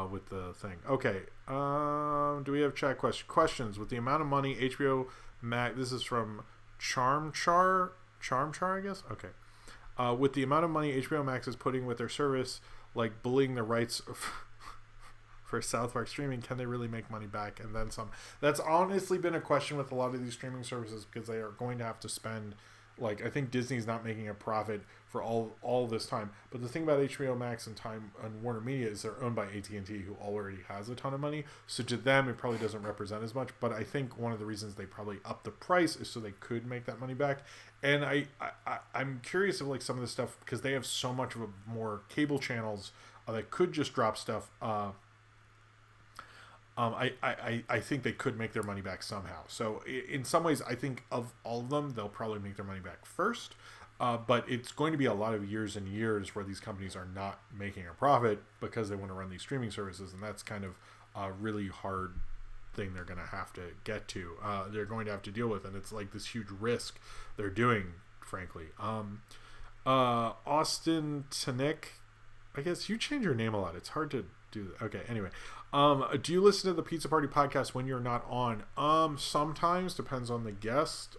with the thing. Okay. Do we have chat questions? With the amount of money HBO Max... This is from Charmchar, I guess? Okay. With the amount of money HBO Max is putting with their service, like bullying the rights for South Park streaming, can they really make money back and then some? That's honestly been a question with a lot of these streaming services, because they are going to have to spend... Like, I think Disney's not making a profit for all this time. But the thing about HBO Max and Warner Media is they're owned by AT&T, who already has a ton of money. So to them, it probably doesn't represent as much. But I think one of the reasons they probably upped the price is so they could make that money back. And I'm curious of like some of this stuff, because they have so much of a more cable channels that could just drop stuff. I think they could make their money back somehow. So in some ways, I think of all of them, they'll probably make their money back first. But it's going to be a lot of years and years where these companies are not making a profit because they want to run these streaming services. And that's kind of a really hard thing they're going to have to get to. They're going to have to deal with. And it's like this huge risk they're doing, frankly. Austin Tanik, I guess you change your name a lot. It's hard to do that. Okay, anyway. Do you listen to the Pizza Party podcast when you're not on? Sometimes, depends on the guest.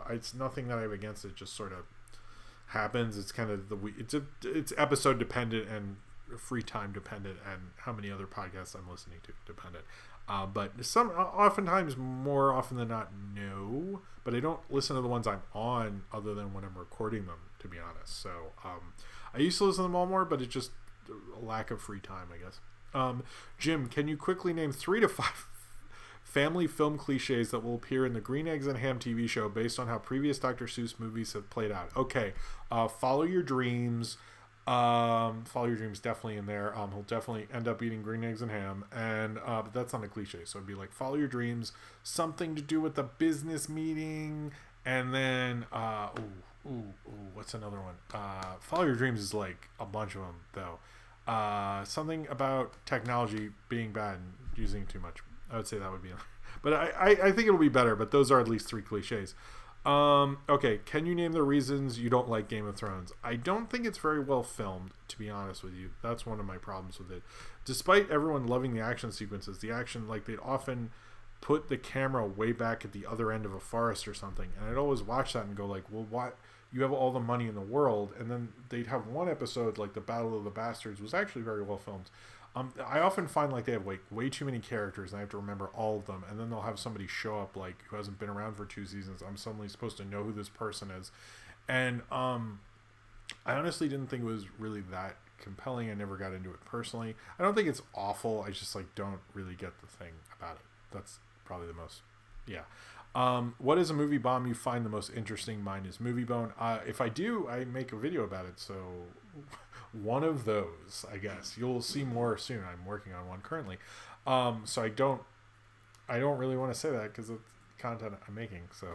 It's nothing that I have against it. Just sort of happens. It's kind of it's episode dependent and free time dependent, and how many other podcasts I'm listening to dependent. But oftentimes, more often than not, no. But I don't listen to the ones I'm on other than when I'm recording them, to be honest. So I used to listen to them all more, but it's just a lack of free time, I guess. Jim, can you quickly name 3 to 5 family film cliches that will appear in the Green Eggs and Ham TV show based on how previous Dr. Seuss movies have played out? Okay. Follow Your Dreams. Follow Your Dreams definitely in there. He'll definitely end up eating green eggs and ham, and but that's not a cliche, so it'd be like Follow Your Dreams, something to do with the business meeting, and then what's another one? Follow Your Dreams is like a bunch of them though. Something about technology being bad and using it too much. I would say that would be, but I think it'll be better. But those are at least 3 cliches. Okay, can you name the reasons you don't like Game of Thrones? I don't think it's very well filmed, to be honest with you. That's one of my problems with it. Despite everyone loving the action sequences, the action, like, they'd often put the camera way back at the other end of a forest or something, and I'd always watch that and go like, well, what? You have all the money in the world, and then they'd have one episode like the Battle of the Bastards was actually very well filmed. I often find like they have like way too many characters, and I have to remember all of them, and then they'll have somebody show up like who hasn't been around for 2 seasons. I'm suddenly supposed to know who this person is, and I honestly didn't think it was really that compelling. I never got into it personally. I don't think it's awful. I just like don't really get the thing about it. That's probably the most, yeah. What is a movie bomb you find the most interesting? Mine is Movie Bone. If I do, I make a video about it. So one of those, I guess you'll see more soon. I'm working on one currently. So I don't really want to say that because of the content I'm making. So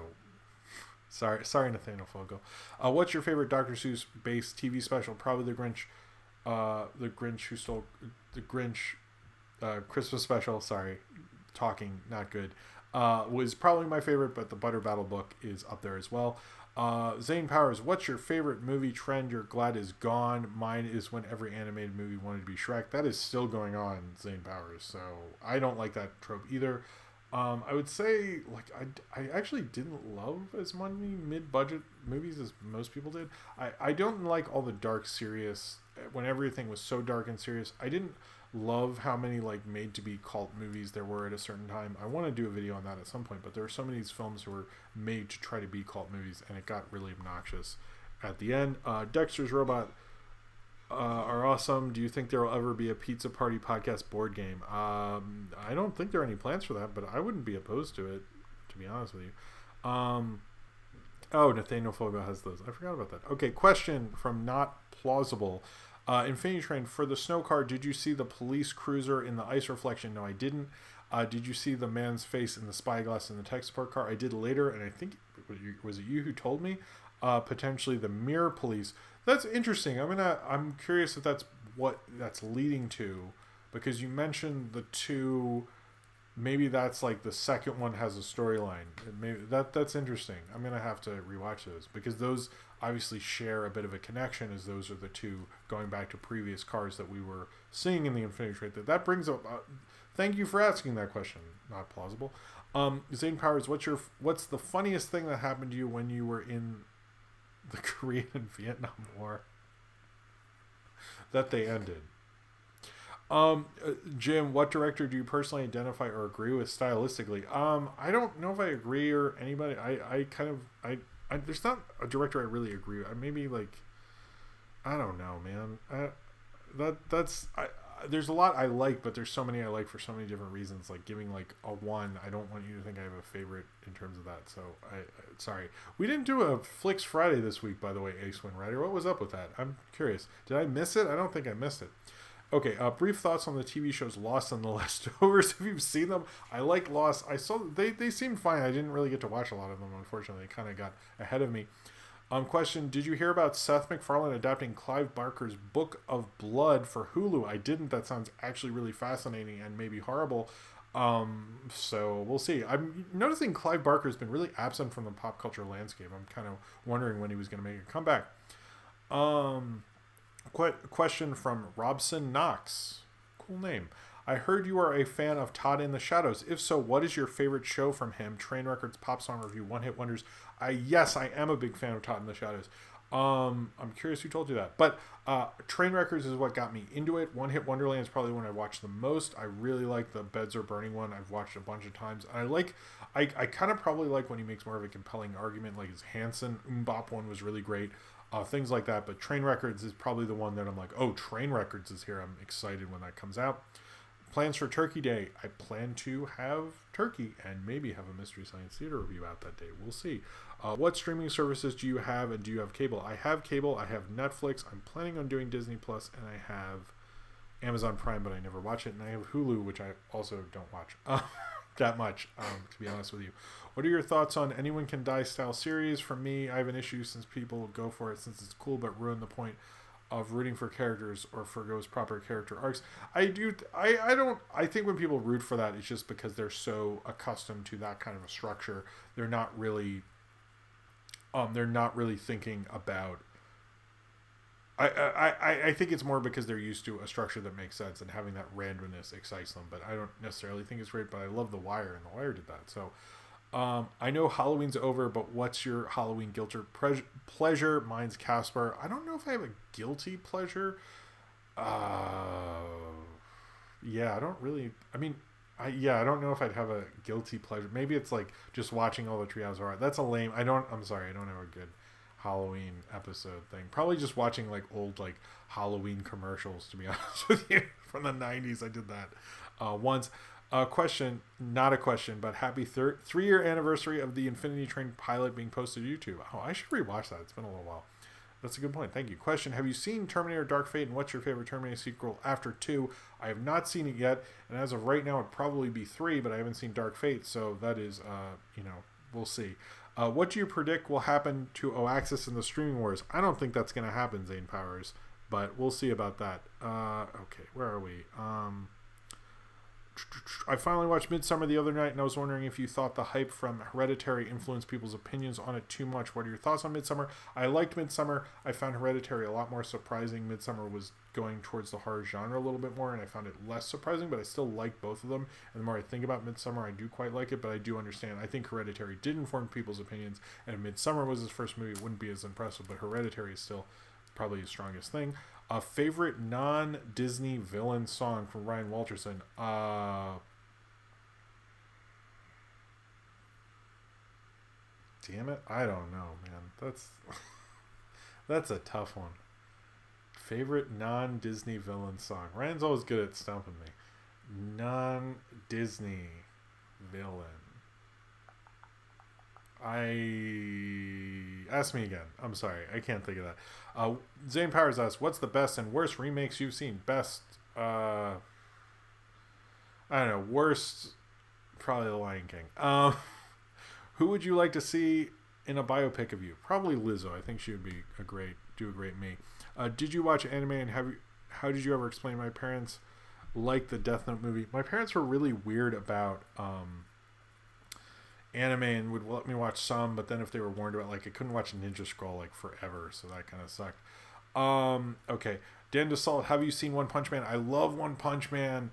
sorry, Nathaniel Fogel. What's your favorite Dr. Seuss based TV special? Probably the Grinch who stole the Grinch, Christmas special. Sorry, talking not good. Was probably my favorite, but the Butter Battle book is up there as well. Zane Powers, what's your favorite movie trend you're glad is gone? Mine is when every animated movie wanted to be Shrek. That is still going on, Zane Powers, so I don't like that trope either. I would say, like, I actually didn't love as many mid-budget movies as most people did. I don't like all the dark, serious, when everything was so dark and serious. I didn't love how many like made to be cult movies there were at a certain time. I want to do a video on that at some point, but there are so many of these films who were made to try to be cult movies, and it got really obnoxious at the end. Dexter's Robot are awesome. Do you think there will ever be a Pizza Party podcast board game? I don't think there are any plans for that, but I wouldn't be opposed to it, to be honest with you. Oh, Nathaniel Fogo has those. I forgot about that. Okay, question from Not Plausible. Infinity Train, for the snow car, did you see the police cruiser in the ice reflection? No, I didn't. Did you see the man's face in the spyglass in the tech support car? I did later, and I think, was it you who told me? Potentially the mirror police. That's interesting. I'm curious if that's what that's leading to, because you mentioned the two. Maybe that's like the second one has a storyline. Maybe that's interesting. I'm gonna have to rewatch those because those obviously share a bit of a connection, as those are the two going back to previous cars that we were seeing in the Infinity Train. That brings up. Thank you for asking that question. Not plausible. Zane Powers, what's the funniest thing that happened to you when you were in the Korean and Vietnam War that they ended? Jim, what director do you personally identify or agree with stylistically? I don't know if I agree or anybody. I there's not a director I really agree with. Maybe like, I don't know, man. There's a lot I like, but there's so many I like for so many different reasons. Like giving like a one, I don't want you to think I have a favorite in terms of that. So sorry. We didn't do a Flicks Friday this week, by the way, Ace Winrider. What was up with that? I'm curious. Did I miss it? I don't think I missed it. Okay, brief thoughts on the TV shows Lost and The Leftovers. If you've seen them, I like Lost. I saw they seemed fine. I didn't really get to watch a lot of them, unfortunately. They kind of got ahead of me. Question, did you hear about Seth MacFarlane adapting Clive Barker's Book of Blood for Hulu? I didn't. That sounds actually really fascinating and maybe horrible. So we'll see. I'm noticing Clive Barker's been really absent from the pop culture landscape. I'm kind of wondering when he was going to make a comeback. Question from Robson Knox. Cool name. I heard you are a fan of Todd in the Shadows. If so, what is your favorite show from him? Train Records, Pop Song Review, One Hit Wonders. Yes, I am a big fan of Todd in the Shadows. I'm curious who told you that. But Train Records is what got me into it. One Hit Wonderland is probably the one I watched the most. I really like the Beds Are Burning one. I've watched a bunch of times. And I kind of probably like when he makes more of a compelling argument, like his Hanson Mbop one was really great. Things like that. But Train Records is probably the one that I'm like, oh, Train Records is here. I'm excited when that comes out. Plans for Turkey Day. I plan to have turkey and maybe have a Mystery Science Theater review out that day. We'll see. What streaming services do you have, and do you have cable? I have cable. I have Netflix. I'm planning on doing Disney Plus, and I have Amazon Prime, but I never watch it. And I have Hulu, which I also don't watch that much, to be honest with you. What are your thoughts on Anyone Can Die style series? For me, I have an issue since people go for it since it's cool, but ruin the point of rooting for characters or forgoes proper character arcs. I think when people root for that, it's just because they're so accustomed to that kind of a structure. They're not really thinking about. I think it's more because they're used to a structure that makes sense, and having that randomness excites them. But I don't necessarily think it's great. But I love The Wire, and The Wire did that. So I know Halloween's over, but what's your Halloween guilty pleasure? Mine's Casper. I don't know if I have a guilty pleasure. Yeah, I don't really. I mean, I don't know if I'd have a guilty pleasure. Maybe it's like just watching all the Treehouse Horror. That's a lame. I'm sorry. I don't have a good Halloween episode thing. Probably just watching like old like Halloween commercials, to be honest with you, from the 90s. I did that once. Question, not a question, but happy 3-year anniversary of the Infinity Train pilot being posted to YouTube. Oh, I should rewatch that. It's been a little while. That's a good point. Thank you. Question, have you seen Terminator Dark Fate, and what's your favorite Terminator sequel after 2? I have not seen it yet, and as of right now, it'd probably be 3, but I haven't seen Dark Fate, so that is, we'll see. What do you predict will happen to Oaxis in the streaming wars? I don't think that's going to happen, Zane Powers, but we'll see about that. Okay, where are we? I finally watched Midsommar the other night, and I was wondering if you thought the hype from Hereditary influenced people's opinions on it too much. What are your thoughts on Midsommar? I liked Midsommar. I found Hereditary a lot more surprising. Midsommar was going towards the horror genre a little bit more, and I found it less surprising, but I still like both of them. And the more I think about Midsommar, I do quite like it, but I do understand. I think Hereditary did inform people's opinions, and if Midsommar was his first movie, it wouldn't be as impressive, but Hereditary is still probably his strongest thing. A favorite non-Disney villain song from Ryan Walterson. Damn it, I don't know, man. That's a tough one. Favorite non-Disney villain song. Ryan's always good at stumping me. Non-Disney villain. Ask me again. I'm sorry. I can't think of that. Zane Powers asks, what's the best and worst remakes you've seen? Best, I don't know. Worst, probably The Lion King. Who would you like to see in a biopic of you? Probably Lizzo. I think she would do a great me. Did you watch anime, and how did you ever explain? My parents liked the Death Note movie. My parents were really weird about anime and would let me watch some, but then if they were warned about, like, I couldn't watch Ninja Scroll like forever, so that kind of sucked. Okay. Dan DeSalt, have you seen One Punch Man? I love One Punch Man.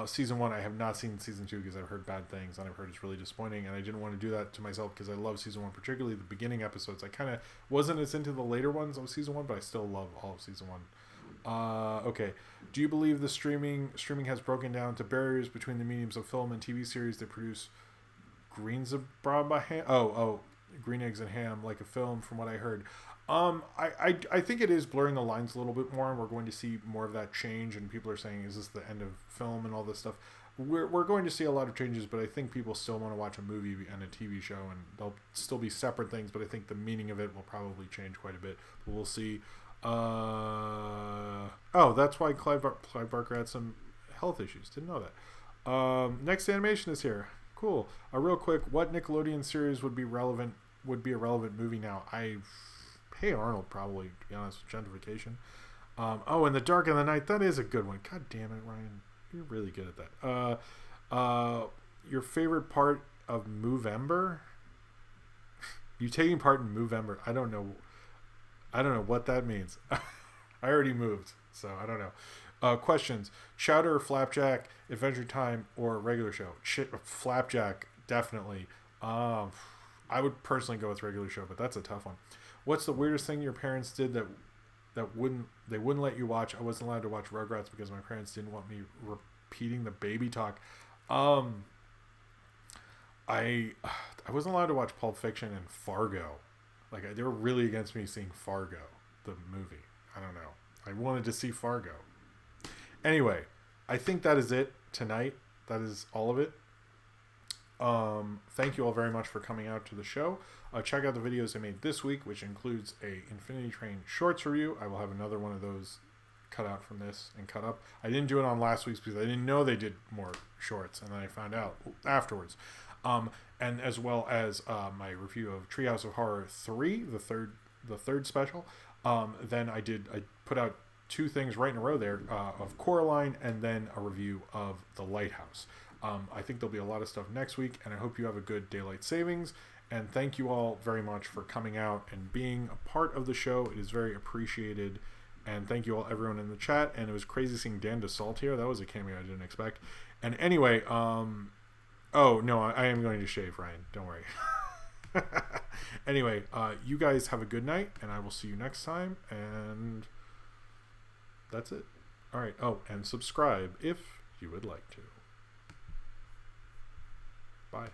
Season 1. I have not seen season 2 because I've heard bad things and I've heard it's really disappointing, and I didn't want to do that to myself because I love season 1, particularly the beginning episodes. I kind of wasn't as into the later ones of season 1, but I still love all of season 1. Okay. Do you believe the streaming has broken down to barriers between the mediums of film and TV series that produce greens of ham? Green eggs and ham, like a film, from what I heard. I think it is blurring the lines a little bit more, and we're going to see more of that change, and people are saying, is this the end of film and all this stuff? We're going to see a lot of changes, but I think people still want to watch a movie and a TV show, and they'll still be separate things, but I think the meaning of it will probably change quite a bit. But we'll see. That's why Clive Barker had some health issues. Didn't know that. Next animation is here. Cool. Real quick, what Nickelodeon series would be a relevant movie now? Hey Arnold, probably, to be honest, with Gentrification. In The Dark of the Night, that is a good one. God damn it, Ryan. You're really good at that. Your favorite part of Movember? You taking part in Movember? I don't know what that means. I already moved, so I don't know. Questions. Chowder or Flapjack, Adventure Time, or regular show? Flapjack, definitely. I would personally go with regular show, but that's a tough one. What's the weirdest thing your parents did that wouldn't let you watch? I wasn't allowed to watch Rugrats because my parents didn't want me repeating the baby talk. I wasn't allowed to watch Pulp Fiction and Fargo. Like, they were really against me seeing Fargo, the movie. I don't know. I wanted to see Fargo. Anyway, I think that is it tonight. That is all of it. Thank you all very much for coming out to the show. Check out the videos I made this week, which includes a Infinity Train shorts review. I will have another one of those cut out from this and cut up. I didn't do it on last week's because I didn't know they did more shorts, and then I found out afterwards. And as well as my review of Treehouse of Horror 3, the third special. Then I put out 2 things right in a row there, of Coraline, and then a review of The Lighthouse. I think there'll be a lot of stuff next week, and I hope you have a good daylight savings. And thank you all very much for coming out and being a part of the show. It is very appreciated. And thank you all, everyone in the chat. And it was crazy seeing Dan DeSalt here. That was a cameo I didn't expect. And anyway, oh, no, I am going to shave, Ryan. Don't worry. Anyway, you guys have a good night, and I will see you next time. And that's it. All right. Oh, and subscribe if you would like to. Bye.